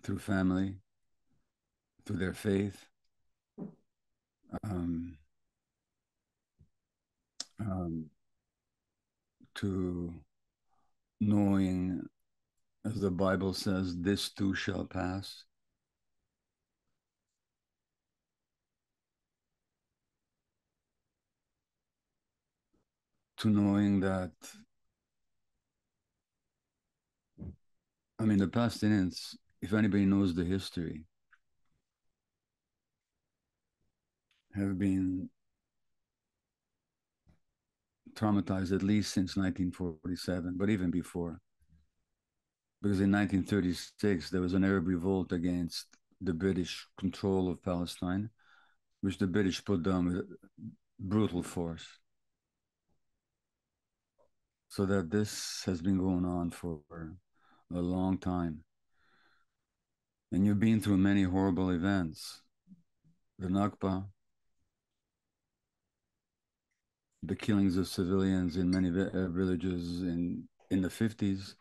through family, through their faith, to knowing, as the Bible says, this too shall pass. To knowing that, I mean, the Palestinians, if anybody knows the history, have been traumatized at least since 1947, but even before. Because in 1936, there was an Arab revolt against the British control of Palestine, which the British put down with brutal force. So that this has been going on for a long time. And you've been through many horrible events. The Nakba, the killings of civilians in many villages in the 50s,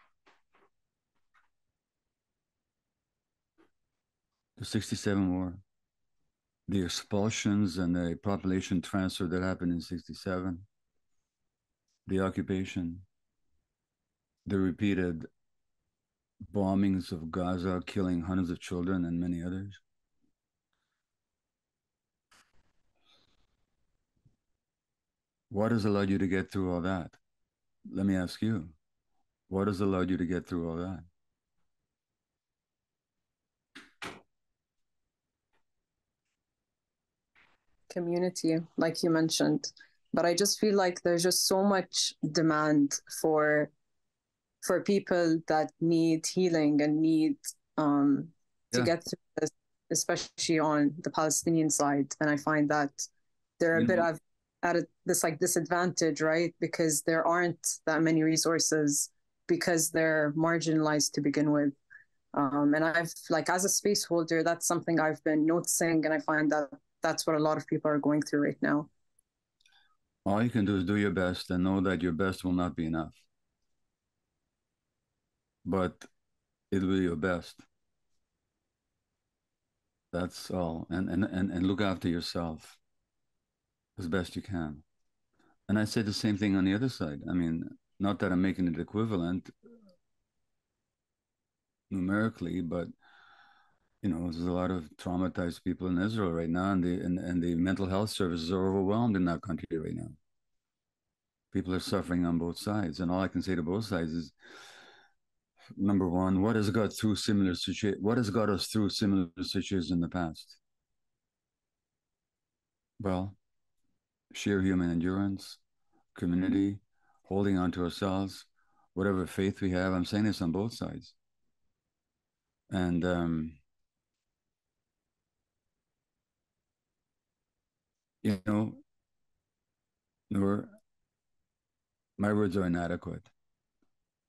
the 67 war, the expulsions and the population transfer that happened in 67, the occupation, the repeated bombings of Gaza, killing hundreds of children and many others. What has allowed you to get through all that? Let me ask you, what has allowed you to get through all that? Community, like you mentioned. But I just feel like there's just so much demand for people that need healing and need to get through this, especially on the Palestinian side. And I find that they're a bit at this like disadvantage, right? Because there aren't that many resources, because they're marginalized to begin with. And I've, like, as a space holder, that's something I've been noticing, and I find that that's what a lot of people are going through right now. All you can do is do your best and know that your best will not be enough. But it'll be your best. That's all. And look after yourself as best you can. And I say the same thing on the other side. I mean, not that I'm making it equivalent numerically, but you know, there's a lot of traumatized people in Israel right now, and the mental health services are overwhelmed in that country right now. People are suffering on both sides, and all I can say to both sides is, number one, what has got us through similar situations in the past? Well, sheer human endurance, community, holding on to ourselves, whatever faith we have. I'm saying this on both sides. And you know, Noor, my words are inadequate.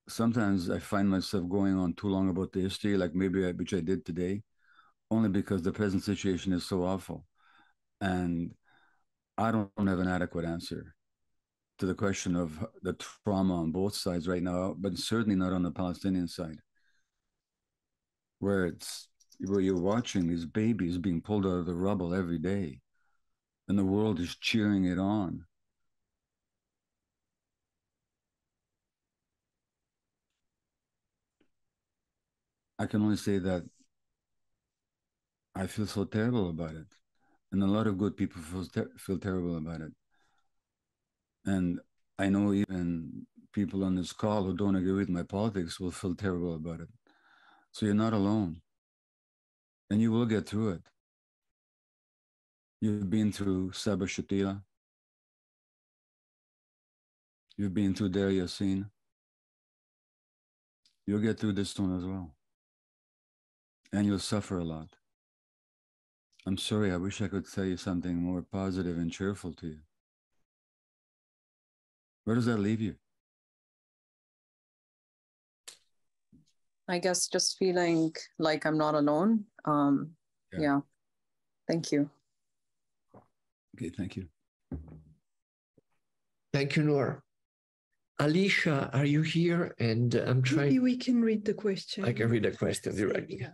Sometimes I find myself going on too long about the history, like which I did today, only because the present situation is so awful. And I don't have an adequate answer to the question of the trauma on both sides right now, but certainly not on the Palestinian side, where you're watching these babies being pulled out of the rubble every day, and the world is cheering it on. I can only say that I feel so terrible about it. And a lot of good people feel terrible about it. And I know even people on this call who don't agree with my politics will feel terrible about it. So you're not alone. And you will get through it. You've been through Sabah Shatila. You've been through Deir Yassin. You'll get through this one as well. And you'll suffer a lot. I'm sorry, I wish I could tell you something more positive and cheerful to you. Where does that leave you? I guess just feeling like I'm not alone. Yeah. Thank you. Okay, thank you. Thank you, Noor. Alicia, are you here? And I'm trying. Maybe we can read the question. I can read the question directly. Yeah.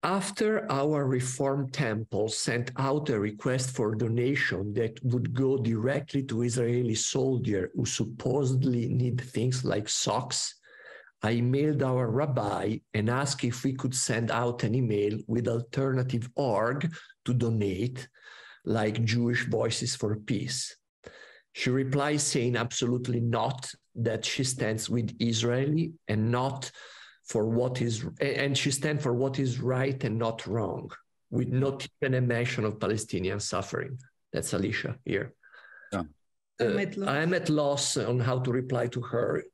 After our Reform Temple sent out a request for donation that would go directly to Israeli soldiers who supposedly need things like socks, I emailed our rabbi and asked if we could send out an email with alternative org to donate, like Jewish Voices for Peace. She replies saying absolutely not, that she stands with Israeli and not for what is, and she stands for what is right and not wrong, with not even a mention of Palestinian suffering. That's Alicia here. Yeah. I'm at loss on how to reply to her.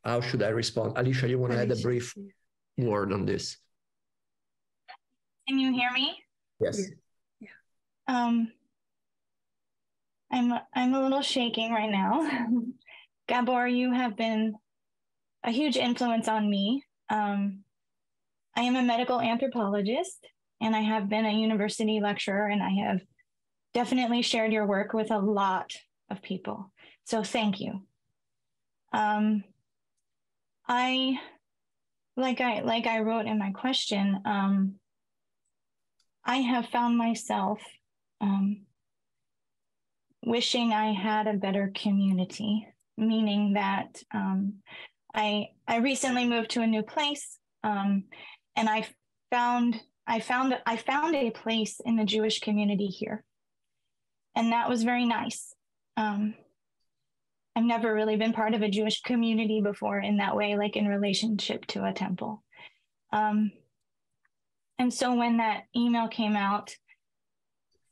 How should I respond? Alicia, you want to add a brief word on this? Can you hear me? Yes. Yeah. I'm a little shaking right now. Gabor, you have been a huge influence on me. I am a medical anthropologist, and I have been a university lecturer, and I have definitely shared your work with a lot of people. So thank you. Like I wrote in my question, I have found myself wishing I had a better community, meaning that I recently moved to a new place, and I found a place in the Jewish community here, and that was very nice. I've never really been part of a Jewish community before in that way, like in relationship to a temple. And so when that email came out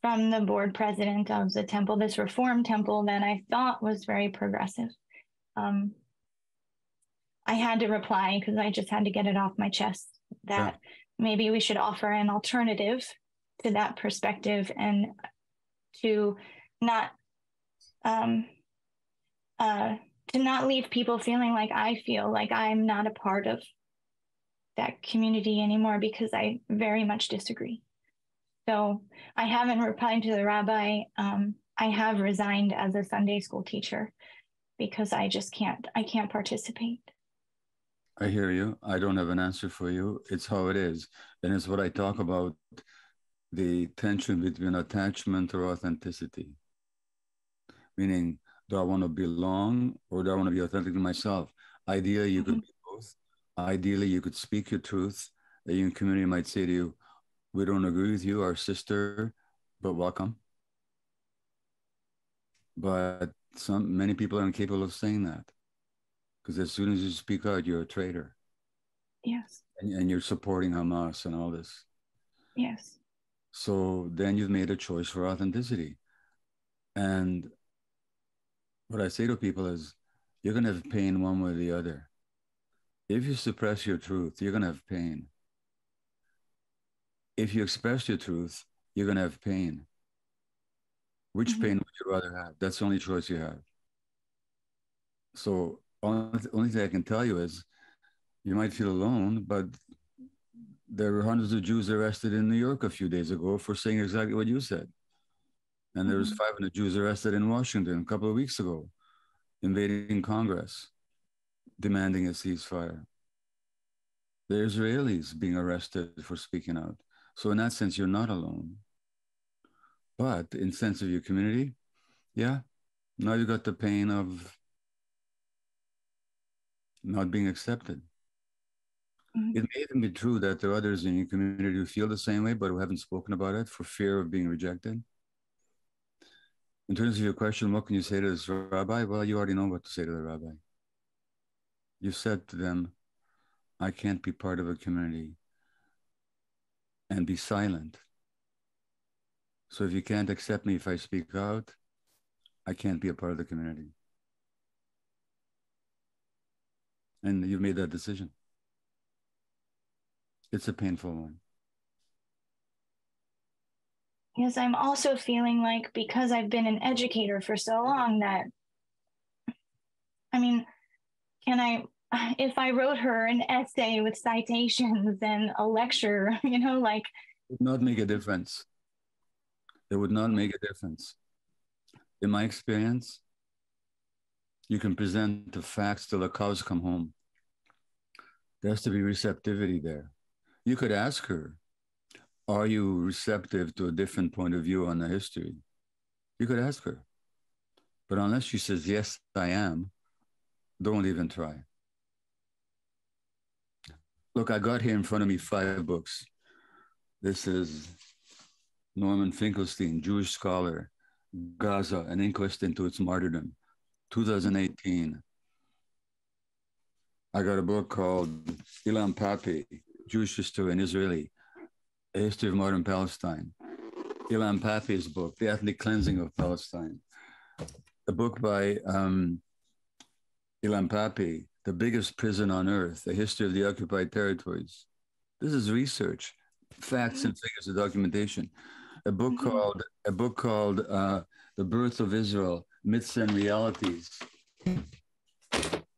from the board president of the temple, this Reform temple that I thought was very progressive, I had to reply because I just had to get it off my chest that maybe we should offer an alternative to that perspective, and to not leave people feeling like I feel like I'm not a part of that community anymore because I very much disagree. So I haven't replied to the rabbi. I have resigned as a Sunday school teacher because I can't participate. I hear you. I don't have an answer for you. It's how it is. And it's what I talk about, the tension between attachment or authenticity. Meaning, do I want to belong or do I want to be authentic to myself? Ideally, you could be both. Ideally, you could speak your truth. A young community might say to you, we don't agree with you, our sister, but welcome. But many people are incapable of saying that. Because as soon as you speak out, you're a traitor. Yes. And you're supporting Hamas and all this. Yes. So then you've made a choice for authenticity. And what I say to people is, you're going to have pain one way or the other. If you suppress your truth, you're going to have pain. If you express your truth, you're going to have pain. Which pain would you rather have? That's the only choice you have. So only thing I can tell you is, you might feel alone, but there were hundreds of Jews arrested in New York a few days ago for saying exactly what you said. And there was 500 Jews arrested in Washington a couple of weeks ago, invading Congress, demanding a ceasefire. The Israelis being arrested for speaking out. So in that sense, you're not alone. But in sense of your community, yeah, now you got the pain of not being accepted. It may even be true that there are others in your community who feel the same way, but who haven't spoken about it for fear of being rejected. In terms of your question, what can you say to this rabbi? Well, you already know what to say to the rabbi. You said to them, I can't be part of a community and be silent. So if you can't accept me if I speak out, I can't be a part of the community. And you've made that decision. It's a painful one. Yes, I'm also feeling like, because I've been an educator for so long, that, I mean, if I wrote her an essay with citations and a lecture, it would not make a difference. It would not make a difference. In my experience, you can present the facts till the cows come home. There has to be receptivity there. You could ask her, are you receptive to a different point of view on the history? You could ask her. But unless she says, yes, I am, don't even try. Look, I got here in front of me 5 books. This is Norman Finkelstein, Jewish scholar, Gaza, an inquest into its martyrdom, 2018. I got a book called Ilan Pappé, Jewish History and Israeli, A History of Modern Palestine. Ilan Pappé's book, The Ethnic Cleansing of Palestine. A book by Ilan Pappé, The Biggest Prison on Earth, A History of the Occupied Territories. This is research, facts and figures of documentation. A book called The Birth of Israel, Myths and Realities.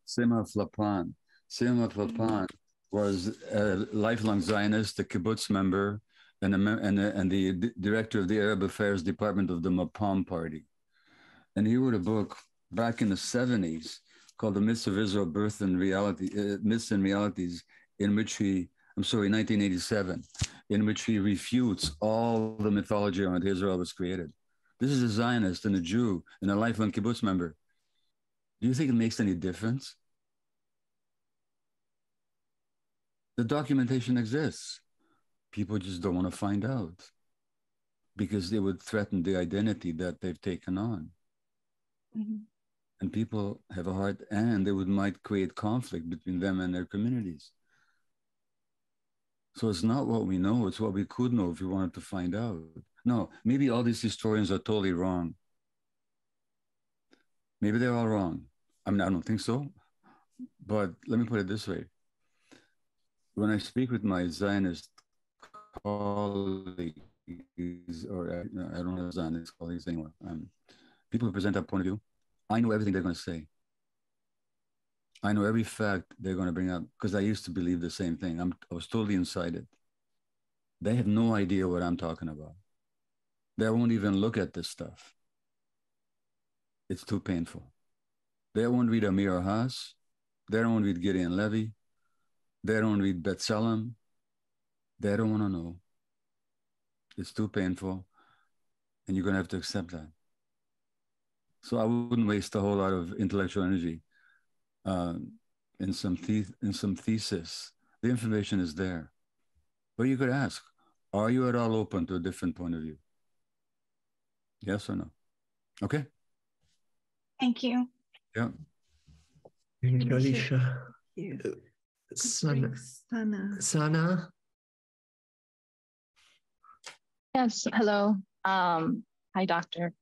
Sima Flapan. Sima Flapan was a lifelong Zionist, a kibbutz member, and the director of the Arab Affairs Department of the Mapam Party. And he wrote a book back in the 70s called The Myths of Israel, Myths and Realities, in which he, 1987, in which he refutes all the mythology around Israel was created. This is a Zionist and a Jew and a lifelong kibbutz member. Do you think it makes any difference? The documentation exists. People just don't want to find out because they would threaten the identity that they've taken on. And people have a heart, and they might create conflict between them and their communities. So it's not what we know, it's what we could know if we wanted to find out. No, maybe all these historians are totally wrong. Maybe they're all wrong. I mean, I don't think so. But let me put it this way. When I speak with my Zionist colleagues, or I don't have Zionist colleagues anymore, people who present that point of view, I know everything they're going to say. I know every fact they're going to bring up because I used to believe the same thing. I was totally inside it. They have no idea what I'm talking about. They won't even look at this stuff. It's too painful. They won't read Amir Haas. They don't want to read Gideon Levy. They don't want to read B'Tselem. They don't want to know. It's too painful. And you're going to have to accept that. So I wouldn't waste a whole lot of intellectual energy in some thesis. The information is there. But you could ask, are you at all open to a different point of view? Yes or no? Okay. Thank you. Yeah. Thank you, Alicia. Sana. Yes, hello. Hi, Dr.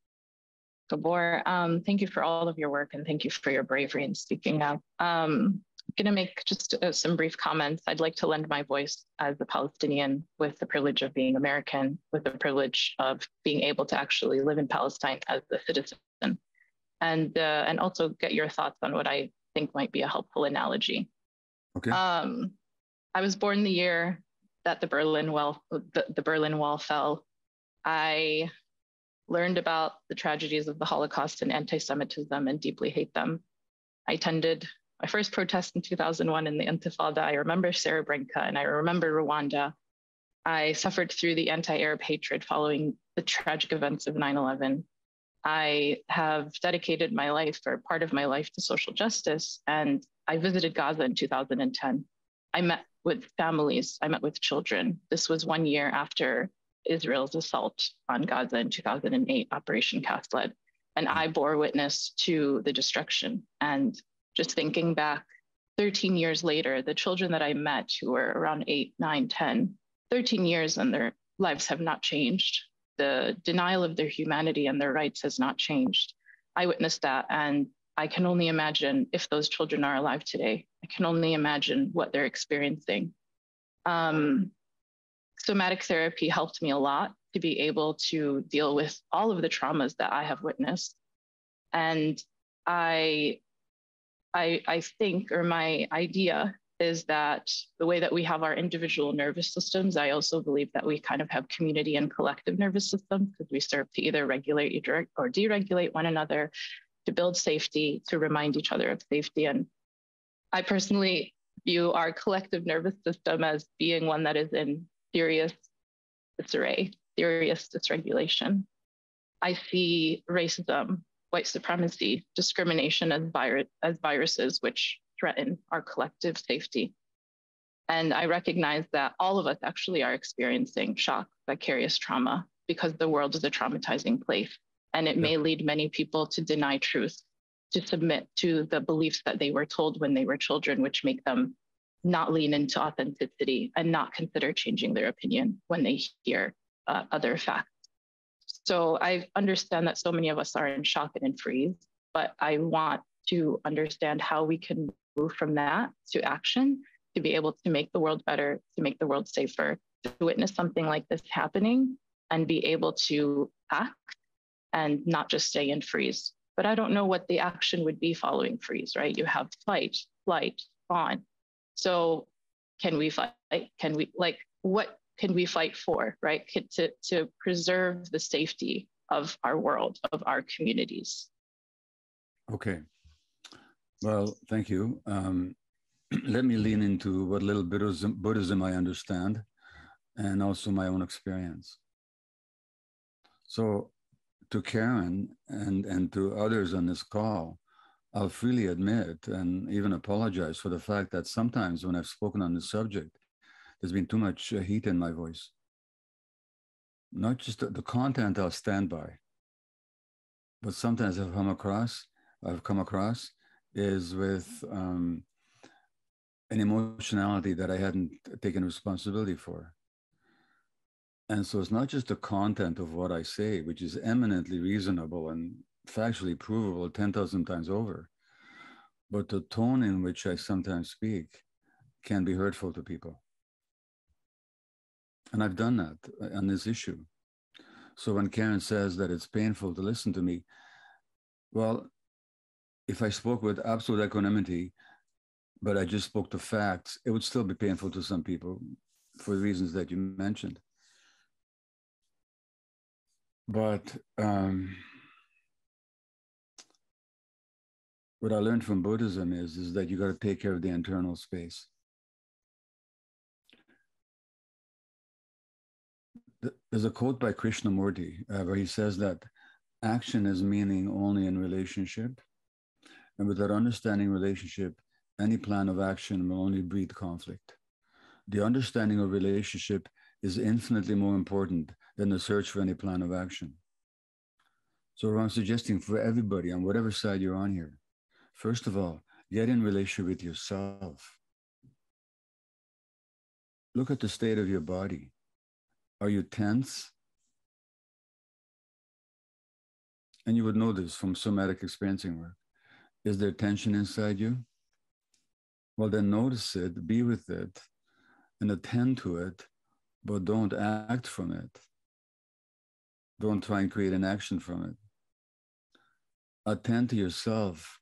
Gabor. Thank you for all of your work and thank you for your bravery in speaking up. I'm going to make just some brief comments. I'd like to lend my voice as a Palestinian with the privilege of being American, with the privilege of being able to actually live in Palestine as a citizen, and also get your thoughts on what I think might be a helpful analogy. Okay. I was born the year that the Berlin Wall fell. I learned about the tragedies of the Holocaust and anti-Semitism and deeply hate them. I attended my first protest in 2001 in the Intifada. I remember Srebrenica and I remember Rwanda. I suffered through the anti-Arab hatred following the tragic events of 9/11. I have dedicated my life, or part of my life, to social justice, and I visited Gaza in 2010. I met with families, I met with children. This was 1 year after Israel's assault on Gaza in 2008, Operation Cast Lead. And I bore witness to the destruction. And just thinking back 13 years later, the children that I met who were around 8, 9, 10, 13 years and their lives have not changed. The denial of their humanity and their rights has not changed. I witnessed that, and I can only imagine if those children are alive today. I can only imagine what they're experiencing. Somatic therapy helped me a lot to be able to deal with all of the traumas that I have witnessed. And I think, or my idea is that the way that we have our individual nervous systems, I also believe that we kind of have community and collective nervous systems because we serve to either regulate or deregulate one another, to build safety, to remind each other of safety. And I personally view our collective nervous system as being one that is in serious disarray, serious dysregulation. I see racism, white supremacy, discrimination as viruses which threaten our collective safety. And I recognize that all of us actually are experiencing shock, vicarious trauma, because the world is a traumatizing place. And it may lead many people to deny truth, to submit to the beliefs that they were told when they were children, which make them not lean into authenticity and not consider changing their opinion when they hear other facts. So I understand that so many of us are in shock and in freeze, but I want to understand how we can move from that to action, to be able to make the world better, to make the world safer, to witness something like this happening and be able to act and not just stay in freeze. But I don't know what the action would be following freeze, right? You have fight, flight, fawn. So can we fight? Can we, what can we fight for, right? To preserve the safety of our world, of our communities. Okay. Well, thank you. Let me lean into what little Buddhism I understand and also my own experience. So to Karen and to others on this call, I'll freely admit and even apologize for the fact that sometimes when I've spoken on this subject, there's been too much heat in my voice. Not just the content I'll stand by, but sometimes I've come across is with an emotionality that I hadn't taken responsibility for. And so it's not just the content of what I say, which is eminently reasonable and factually provable 10,000 times over, but the tone in which I sometimes speak can be hurtful to people. And I've done that on this issue. So when Karen says that it's painful to listen to me, well, if I spoke with absolute equanimity but I just spoke to facts, it would still be painful to some people for the reasons that you mentioned. But what I learned from Buddhism is that you got to take care of the internal space. There's a quote by Krishnamurti where he says that action is meaning only in relationship. And without understanding relationship, any plan of action will only breed conflict. The understanding of relationship is infinitely more important than the search for any plan of action. So what I'm suggesting for everybody on whatever side you're on here, first of all, get in relationship with yourself. Look at the state of your body. Are you tense? And you would know this from somatic experiencing work. Is there tension inside you? Well, then notice it, be with it, and attend to it, but don't act from it. Don't try and create an action from it. Attend to yourself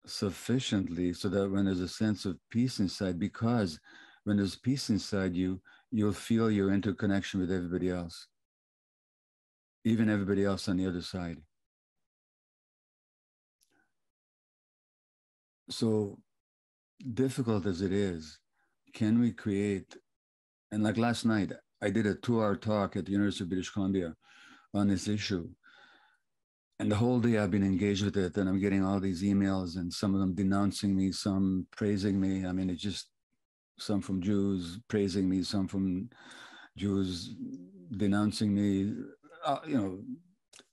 sufficiently so that when there's a sense of peace inside, because when there's peace inside you, you'll feel your interconnection with everybody else, even everybody else on the other side. So difficult as it is, can we create, and like last night, I did a 2-hour talk at the University of British Columbia on this issue. And the whole day I've been engaged with it, and I'm getting all these emails, and some of them denouncing me, some praising me. I mean, it's just some from Jews praising me, some from Jews denouncing me, you know,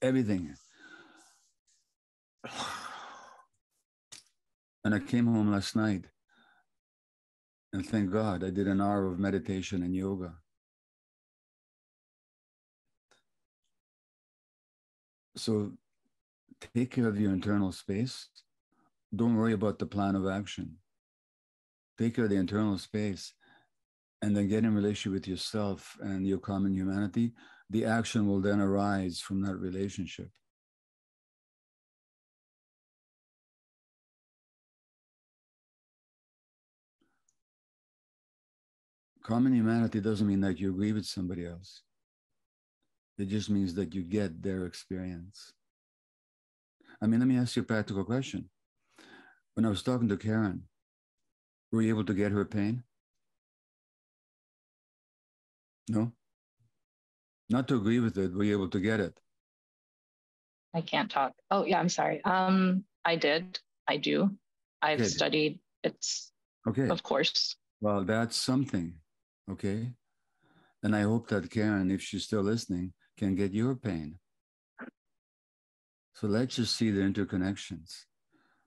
everything. And I came home last night, and thank God I did an hour of meditation and yoga. So take care of your internal space. Don't worry about the plan of action. Take care of the internal space, and then get in relationship with yourself and your common humanity. The action will then arise from that relationship. Common humanity doesn't mean that you agree with somebody else. It just means that you get their experience. I mean, let me ask you a practical question. When I was talking to Karen, were you able to get her pain? No? Not to agree with it, were you able to get it? I can't talk. Oh, yeah, I'm sorry. I did. I do. I've studied. It's, okay. Of course. Well, that's something. Okay. And I hope that Karen, if she's still listening, can get your pain. So let's just see the interconnections,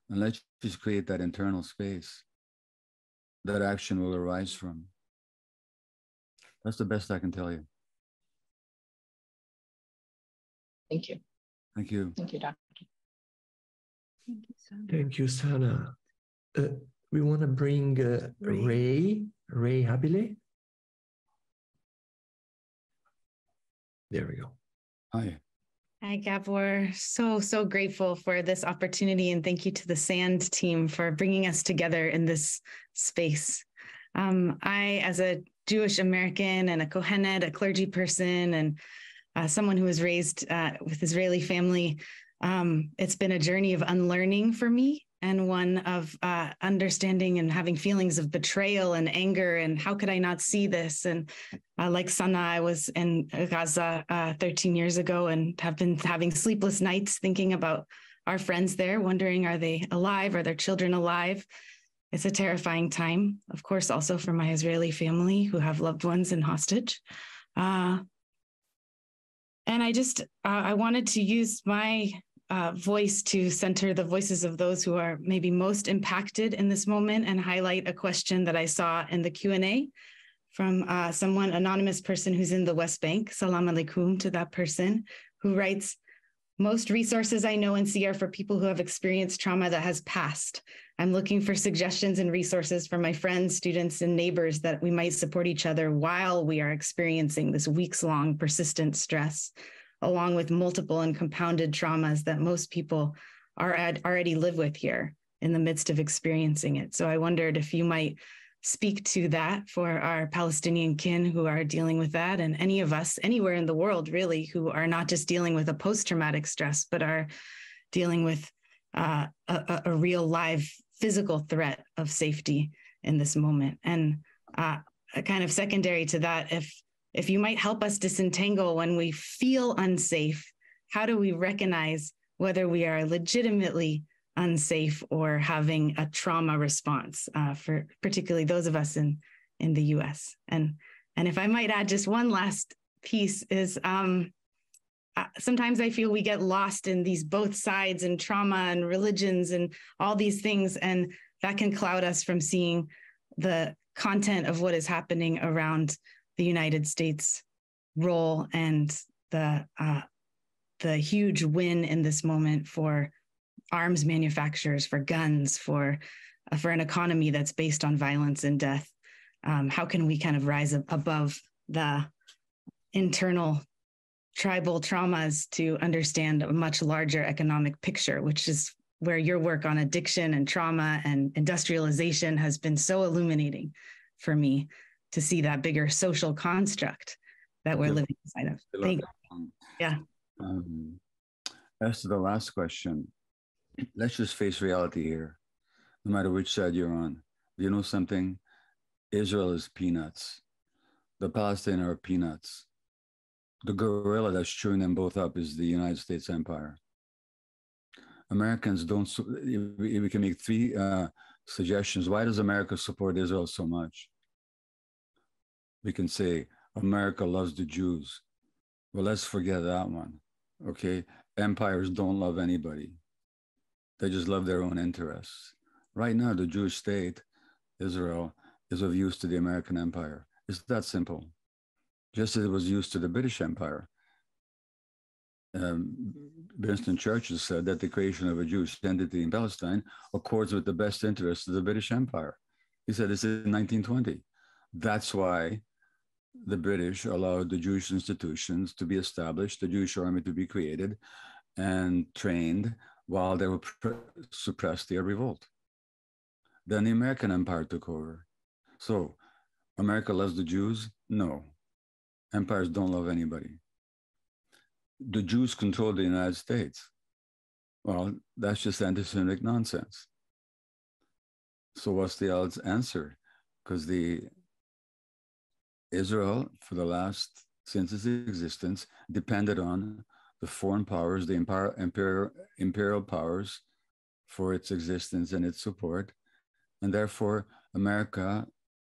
and let's just create that internal space that action will arise from. That's the best I can tell you. Thank you. Thank you. Thank you, Doctor. Thank you, Sana. We want to bring Ray Habile. There we go. Hi. Hi, Gabor. So grateful for this opportunity, and thank you to the SAND team for bringing us together in this space. I, as a Jewish American and a Kohenet, a clergy person, and someone who was raised with Israeli family, it's been a journey of unlearning for me, and one of understanding and having feelings of betrayal and anger, and how could I not see this? And like Sana, I was in Gaza 13 years ago and have been having sleepless nights thinking about our friends there, wondering, are they alive? Are their children alive? It's a terrifying time, of course, also for my Israeli family who have loved ones in hostage. And I wanted to use my voice to center the voices of those who are maybe most impacted in this moment, and highlight a question that I saw in the Q&A from someone, anonymous person who's in the West Bank. Salam alaikum to that person, who writes, most resources I know and see are for people who have experienced trauma that has passed. I'm looking for suggestions and resources for my friends, students, and neighbors that we might support each other while we are experiencing this weeks-long persistent stress, along with multiple and compounded traumas that most people already live with here. in the midst of experiencing it. So I wondered if you might speak to that for our Palestinian kin who are dealing with that, and any of us anywhere in the world really who are not just dealing with a post-traumatic stress, but are dealing with a real live physical threat of safety in this moment. And a kind of secondary to that, if you might help us disentangle when we feel unsafe, how do we recognize whether we are legitimately unsafe or having a trauma response, for particularly those of us in the US? And if I might add just one last piece is, sometimes I feel we get lost in these both sides and trauma and religions and all these things, and that can cloud us from seeing the content of what is happening around the United States role and the huge win in this moment for arms manufacturers, for guns, for an economy that's based on violence and death. How can we kind of rise above the internal tribal traumas to understand a much larger economic picture, which is where your work on addiction and trauma and industrialization has been so illuminating for me, to see that bigger social construct that we're living inside of. Thank you. Yeah. As to the last question, let's just face reality here, no matter which side you're on. You know something? Israel is peanuts. The Palestinians are peanuts. The gorilla that's chewing them both up is the United States empire. Americans don't, we can make three suggestions. Why does America support Israel so much? We can say, America loves the Jews. Well, let's forget that one, okay? Empires don't love anybody. They just love their own interests. Right now, the Jewish state, Israel, is of use to the American empire. It's that simple. Just as it was used to the British Empire. Winston Churchill said that the creation of a Jewish entity in Palestine accords with the best interests of the British Empire. He said this in 1920. That's why the British allowed the Jewish institutions to be established, the Jewish army to be created and trained while they were suppressed their revolt. Then the American empire took over. So America loves the Jews? No. Empires don't love anybody. The Jews control the United States. Well, that's just anti-Semitic nonsense. So what's the answer? Because Israel, for the last, since its existence, depended on the foreign powers, the imperial powers for its existence and its support. And therefore, America,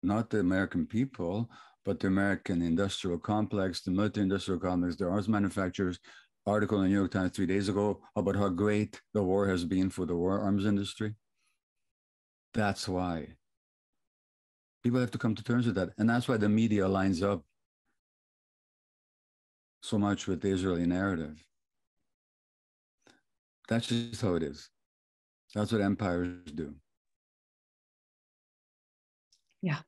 not the American people, but the American industrial complex, the military industrial complex, the arms manufacturers, article in the New York Times 3 days ago about how great the war has been for the war arms industry. That's why. People have to come to terms with that. And that's why the media lines up so much with the Israeli narrative. That's just how it is. That's what empires do. Yeah.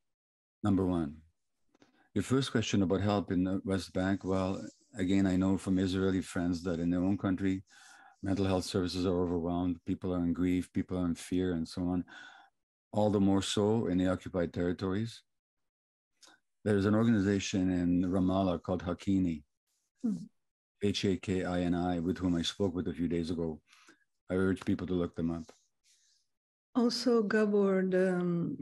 Number one. Your first question about help in the West Bank, well, again, I know from Israeli friends that in their own country, mental health services are overwhelmed, people are in grief, people are in fear, and so on. All the more so in the occupied territories. There's an organization in Ramallah called Hakini, Hakini, with whom I spoke with a few days ago. I urge people to look them up. Also, Gabor, the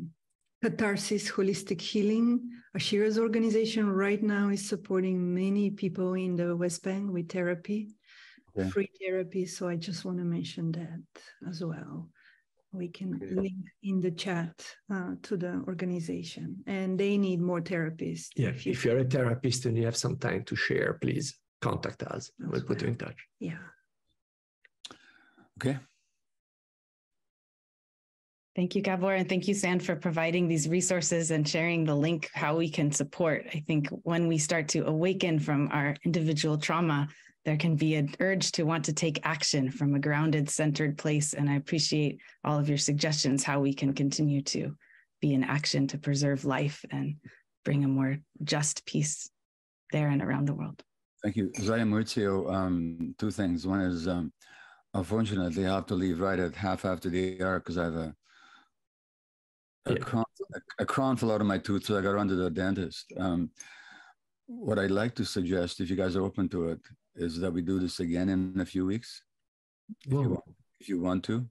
Catharsis Holistic Healing, Ashira's organization right now is supporting many people in the West Bank with therapy, free therapy. So I just want to mention that as well. We can link in the chat to the organization, and they need more therapists. Yeah, if you're a therapist and you have some time to share, please contact us. We'll put you in touch. Yeah. Okay. Thank you, Gabor, and thank you, Sand, for providing these resources and sharing the link, how we can support. I think when we start to awaken from our individual trauma, there can be an urge to want to take action from a grounded, centered place. And I appreciate all of your suggestions, how we can continue to be in action to preserve life and bring a more just peace there and around the world. Thank you. Zaya Maurizio, two things. One is Unfortunately, I have to leave right at half after the hour because I have a crown fell out of my tooth, so I got to run to the dentist. What I'd like to suggest, if you guys are open to it, is that we do this again in a few weeks, if you want to.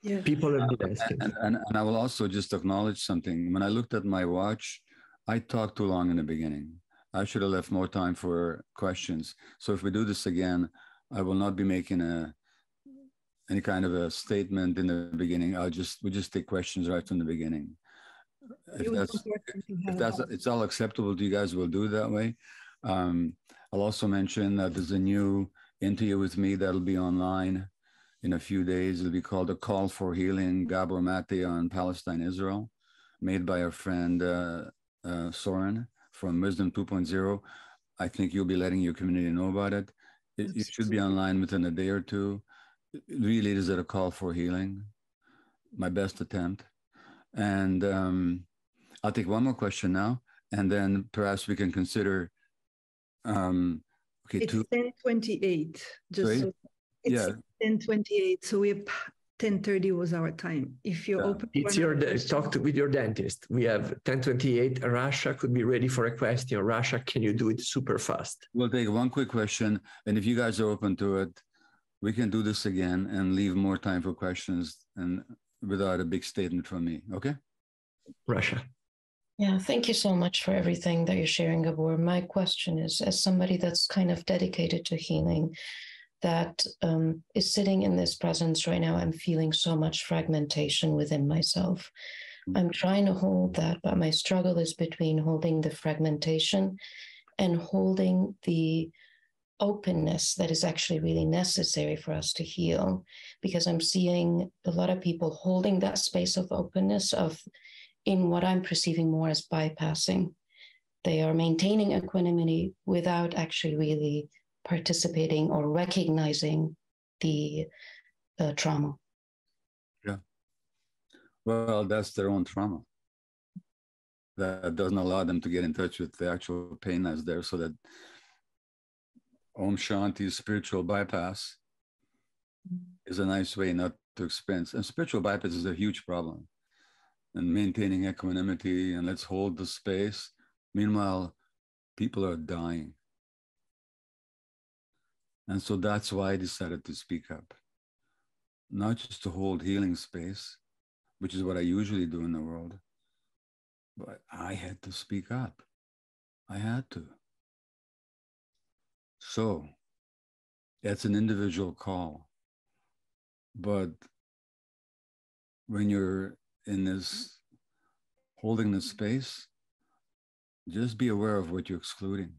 Yeah. People have been asking. And I will also just acknowledge something. When I looked at my watch, I talked too long in the beginning. I should have left more time for questions. So if we do this again, I will not be making any kind of a statement in the beginning. We'll just take questions right from the beginning. If it's all acceptable to you guys, we'll do it that way. I'll also mention that there's a new interview with me that'll be online in a few days. It'll be called A Call for Healing, Gabor Maté on Palestine, Israel, made by our friend Soren from Wisdom 2.0. I think you'll be letting your community know about it. It should be online within a day or two. Really, is it a call for healing? My best attempt. And I'll take one more question now, and then perhaps we can consider. Okay, it's 10:28. It's 10:28. So we have 10:30 was our time. If you're open, it's with your dentist. We have 10:28. Rasha could be ready for a question. Rasha, can you do it super fast? We'll take one quick question, and if you guys are open to it, we can do this again and leave more time for questions and without a big statement from me. Okay, Rasha. Yeah, thank you so much for everything that you're sharing, Gabor. My question is, as somebody that's kind of dedicated to healing, that is sitting in this presence right now, I'm feeling so much fragmentation within myself. I'm trying to hold that, but my struggle is between holding the fragmentation and holding the openness that is actually really necessary for us to heal, because I'm seeing a lot of people holding that space of openness in what I'm perceiving more as bypassing. They are maintaining equanimity without actually really participating or recognizing the trauma. Yeah. Well, that's their own trauma. That doesn't allow them to get in touch with the actual pain that's there, so that Om Shanti, spiritual bypass, is a nice way not to experience. And spiritual bypass is a huge problem. And maintaining equanimity, and let's hold the space. Meanwhile, people are dying. And so that's why I decided to speak up. Not just to hold healing space, which is what I usually do in the world, but I had to speak up. I had to. So it's an individual call. But when you're in this, holding this space, just be aware of what you're excluding.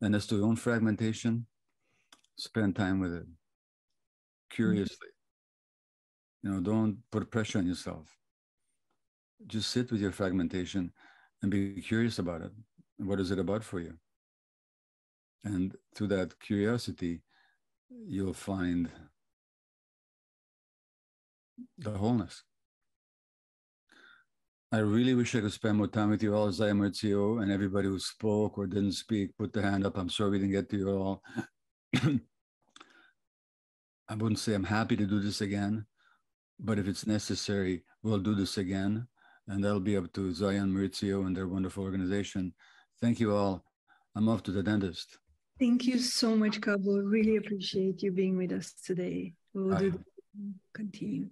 And as to your own fragmentation, spend time with it curiously. Don't put pressure on yourself. Just sit with your fragmentation and be curious about it. What is it about for you? And through that curiosity, you'll find the wholeness. I really wish I could spend more time with you all, Zaya Mauricio, and everybody who spoke or didn't speak, put the hand up. I'm sorry we didn't get to you all. I wouldn't say I'm happy to do this again, but if it's necessary, we'll do this again. And that'll be up to Zaya and Mauricio and their wonderful organization. Thank you all. I'm off to the dentist. Thank you so much, Gabor. Really appreciate you being with us today. We'll continue.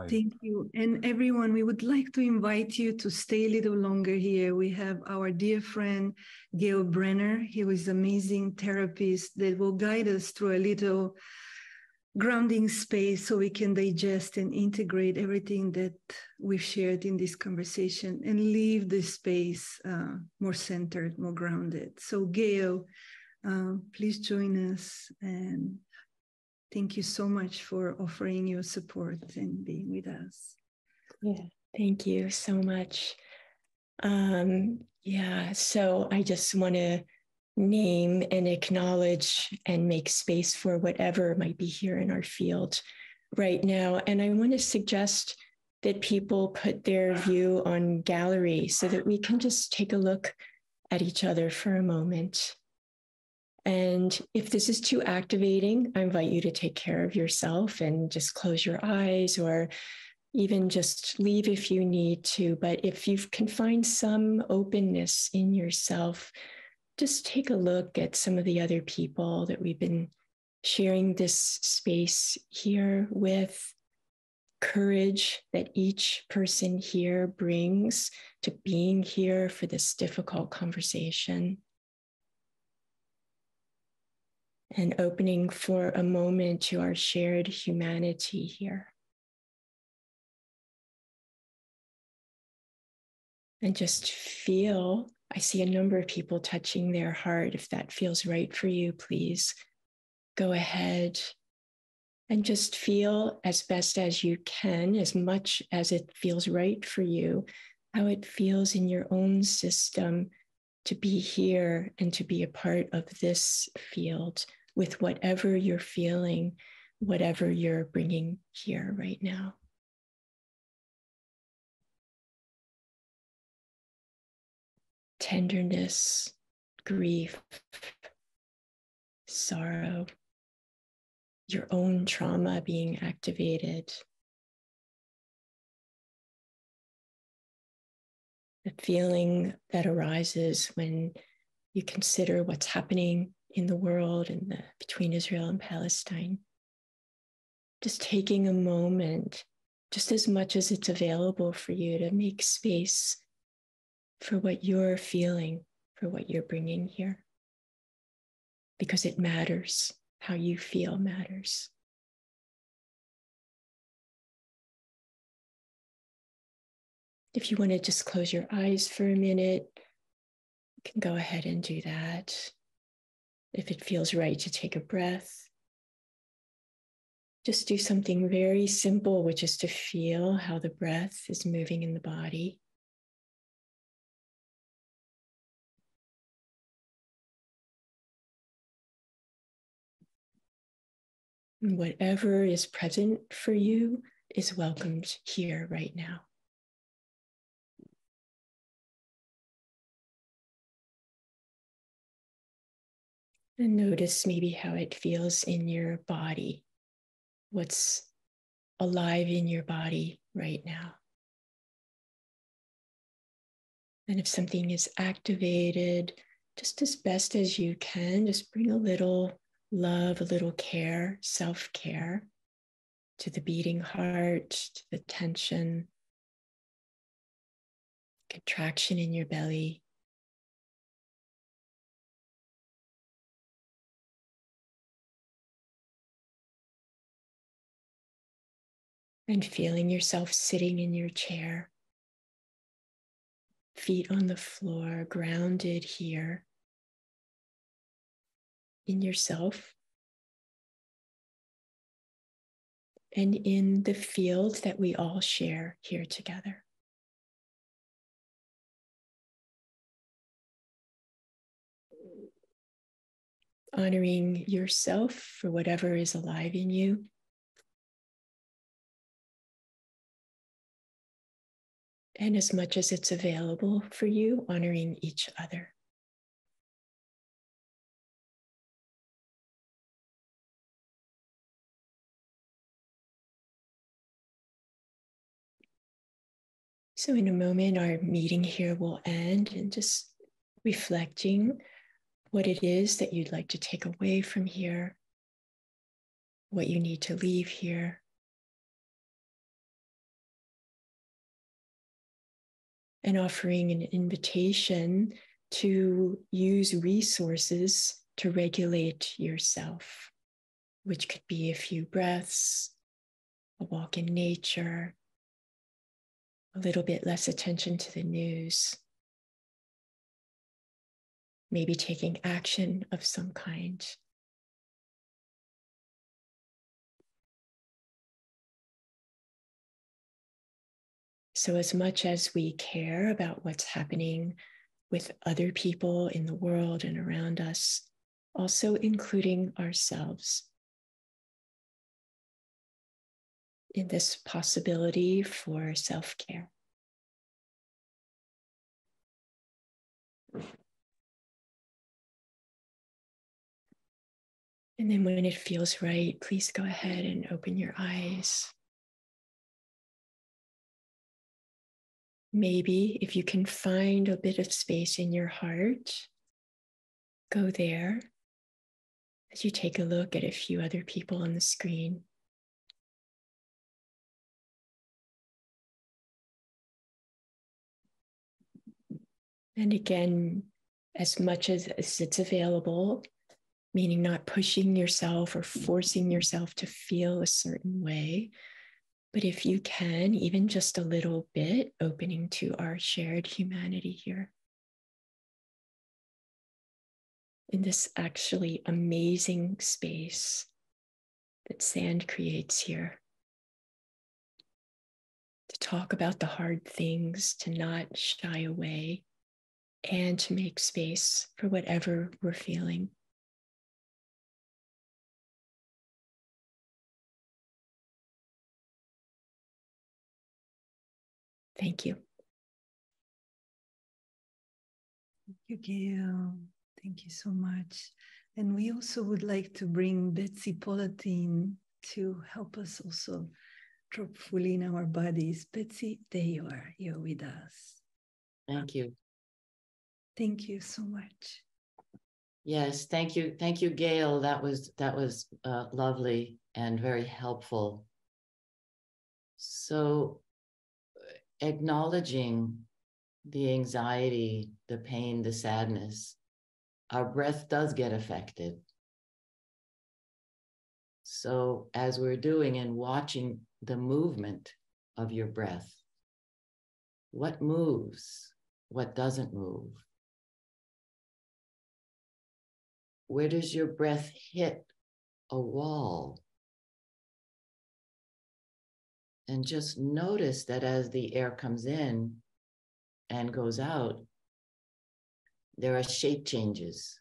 Thank you. And everyone, we would like to invite you to stay a little longer here. We have our dear friend, Gail Brenner. He was an amazing therapist that will guide us through a little grounding space so we can digest and integrate everything that we've shared in this conversation and leave this space more centered, more grounded. So Gail, please join us, and thank you so much for offering your support and being with us. Yeah, thank you so much. So I just want to name and acknowledge and make space for whatever might be here in our field right now. And I want to suggest that people put their view on gallery so that we can just take a look at each other for a moment. And if this is too activating, I invite you to take care of yourself and just close your eyes, or even just leave if you need to. But if you can find some openness in yourself, just take a look at some of the other people that we've been sharing this space here with. Courage that each person here brings to being here for this difficult conversation. And opening for a moment to our shared humanity here. And just feel, I see a number of people touching their heart. If that feels right for you, please go ahead and just feel as best as you can, as much as it feels right for you, how it feels in your own system to be here and to be a part of this field with whatever you're feeling, whatever you're bringing here right now. Tenderness, grief, sorrow, your own trauma being activated. The feeling that arises when you consider what's happening in the world and between Israel and Palestine. Just taking a moment, just as much as it's available for you, to make space for what you're feeling, for what you're bringing here. Because it matters. How you feel matters. If you want to just close your eyes for a minute, you can go ahead and do that. If it feels right to take a breath, just do something very simple, which is to feel how the breath is moving in the body. And whatever is present for you is welcomed here right now. And notice maybe how it feels in your body. What's alive in your body right now. And if something is activated, just as best as you can, just bring a little love, a little care, self-care to the beating heart, to the tension, contraction in your belly. And feeling yourself sitting in your chair, feet on the floor, grounded here in yourself and in the field that we all share here together. Honoring yourself for whatever is alive in you. And as much as it's available for you, honoring each other. So in a moment, our meeting here will end, and just reflecting what it is that you'd like to take away from here, what you need to leave here. And offering an invitation to use resources to regulate yourself, which could be a few breaths, a walk in nature, a little bit less attention to the news, maybe taking action of some kind. So as much as we care about what's happening with other people in the world and around us, also including ourselves in this possibility for self-care. And then when it feels right, please go ahead and open your eyes. Maybe if you can find a bit of space in your heart, go there as you take a look at a few other people on the screen. And again, as much as it's available, meaning not pushing yourself or forcing yourself to feel a certain way, but if you can, even just a little bit, opening to our shared humanity here. In this actually amazing space that sand creates here. To talk about the hard things, to not shy away, and to make space for whatever we're feeling. Thank you. Thank you, Gail. Thank you so much. And we also would like to bring Betsy Politin to help us also drop fully in our bodies. Betsy, there you are. You're with us. Thank you. Thank you so much. Yes, thank you. Thank you, Gail. That was lovely and very helpful. So acknowledging the anxiety, the pain, the sadness, our breath does get affected. So as we're doing and watching the movement of your breath, what moves, what doesn't move? Where does your breath hit a wall? And just notice that as the air comes in and goes out, there are shape changes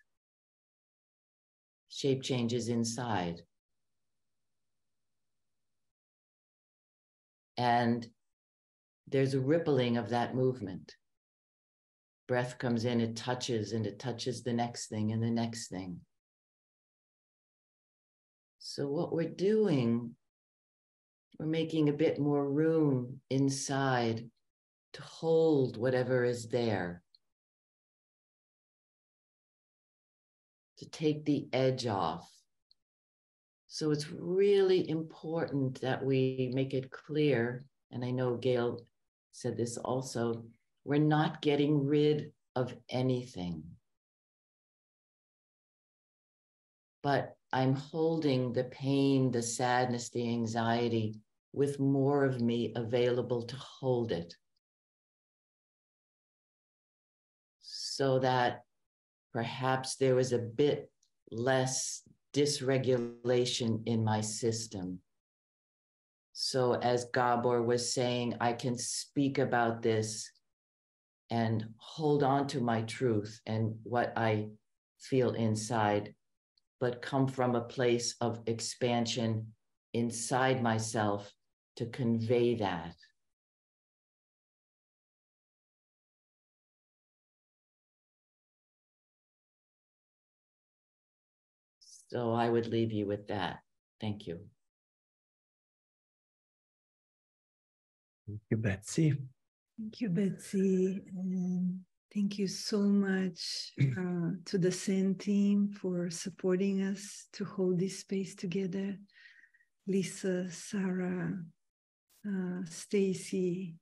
inside. And there's a rippling of that movement. Breath comes in, it touches, and it touches the next thing and the next thing. So what we're doing, we're making a bit more room inside to hold whatever is there, to take the edge off. So it's really important that we make it clear, and I know Gail said this also, we're not getting rid of anything. But I'm holding the pain, the sadness, the anxiety with more of me available to hold it. So that perhaps there was a bit less dysregulation in my system. So as Gabor was saying, I can speak about this and hold on to my truth and what I feel inside, but come from a place of expansion inside myself to convey that. So I would leave you with that. Thank you. Thank you, Betsy. Thank you, Betsy. And thank you so much to the SEN team for supporting us to hold this space together. Lisa, Sarah, Stacy,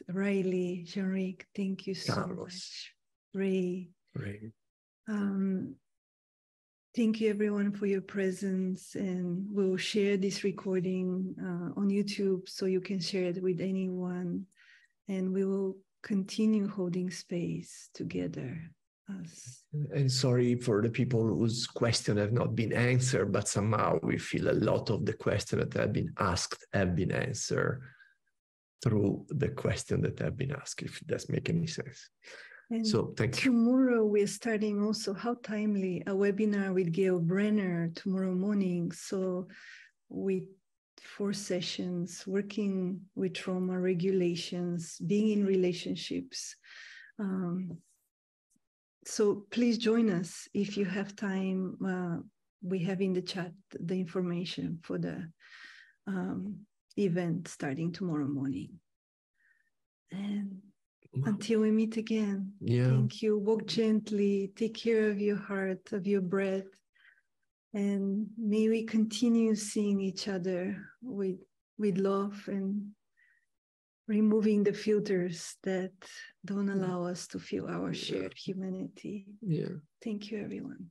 Riley, Jean-Ric, thank you so much. Ray. Thank you everyone for your presence, and we'll share this recording on YouTube so you can share it with anyone, and we will continue holding space together. And sorry for the people whose questions have not been answered, but somehow we feel a lot of the questions that have been asked have been answered through the question that have been asked, if that makes any sense. And so thank you. Tomorrow we're starting also, how timely, a webinar with Gail Brenner tomorrow morning. So with 4 sessions, working with trauma regulations, being in relationships. So please join us if you have time. we have in the chat the information for the event starting tomorrow morning. And until we meet again, thank you. Walk gently, take care of your heart, of your breath, and may we continue seeing each other with love and removing the filters that don't allow us to feel our shared humanity. Thank you, everyone.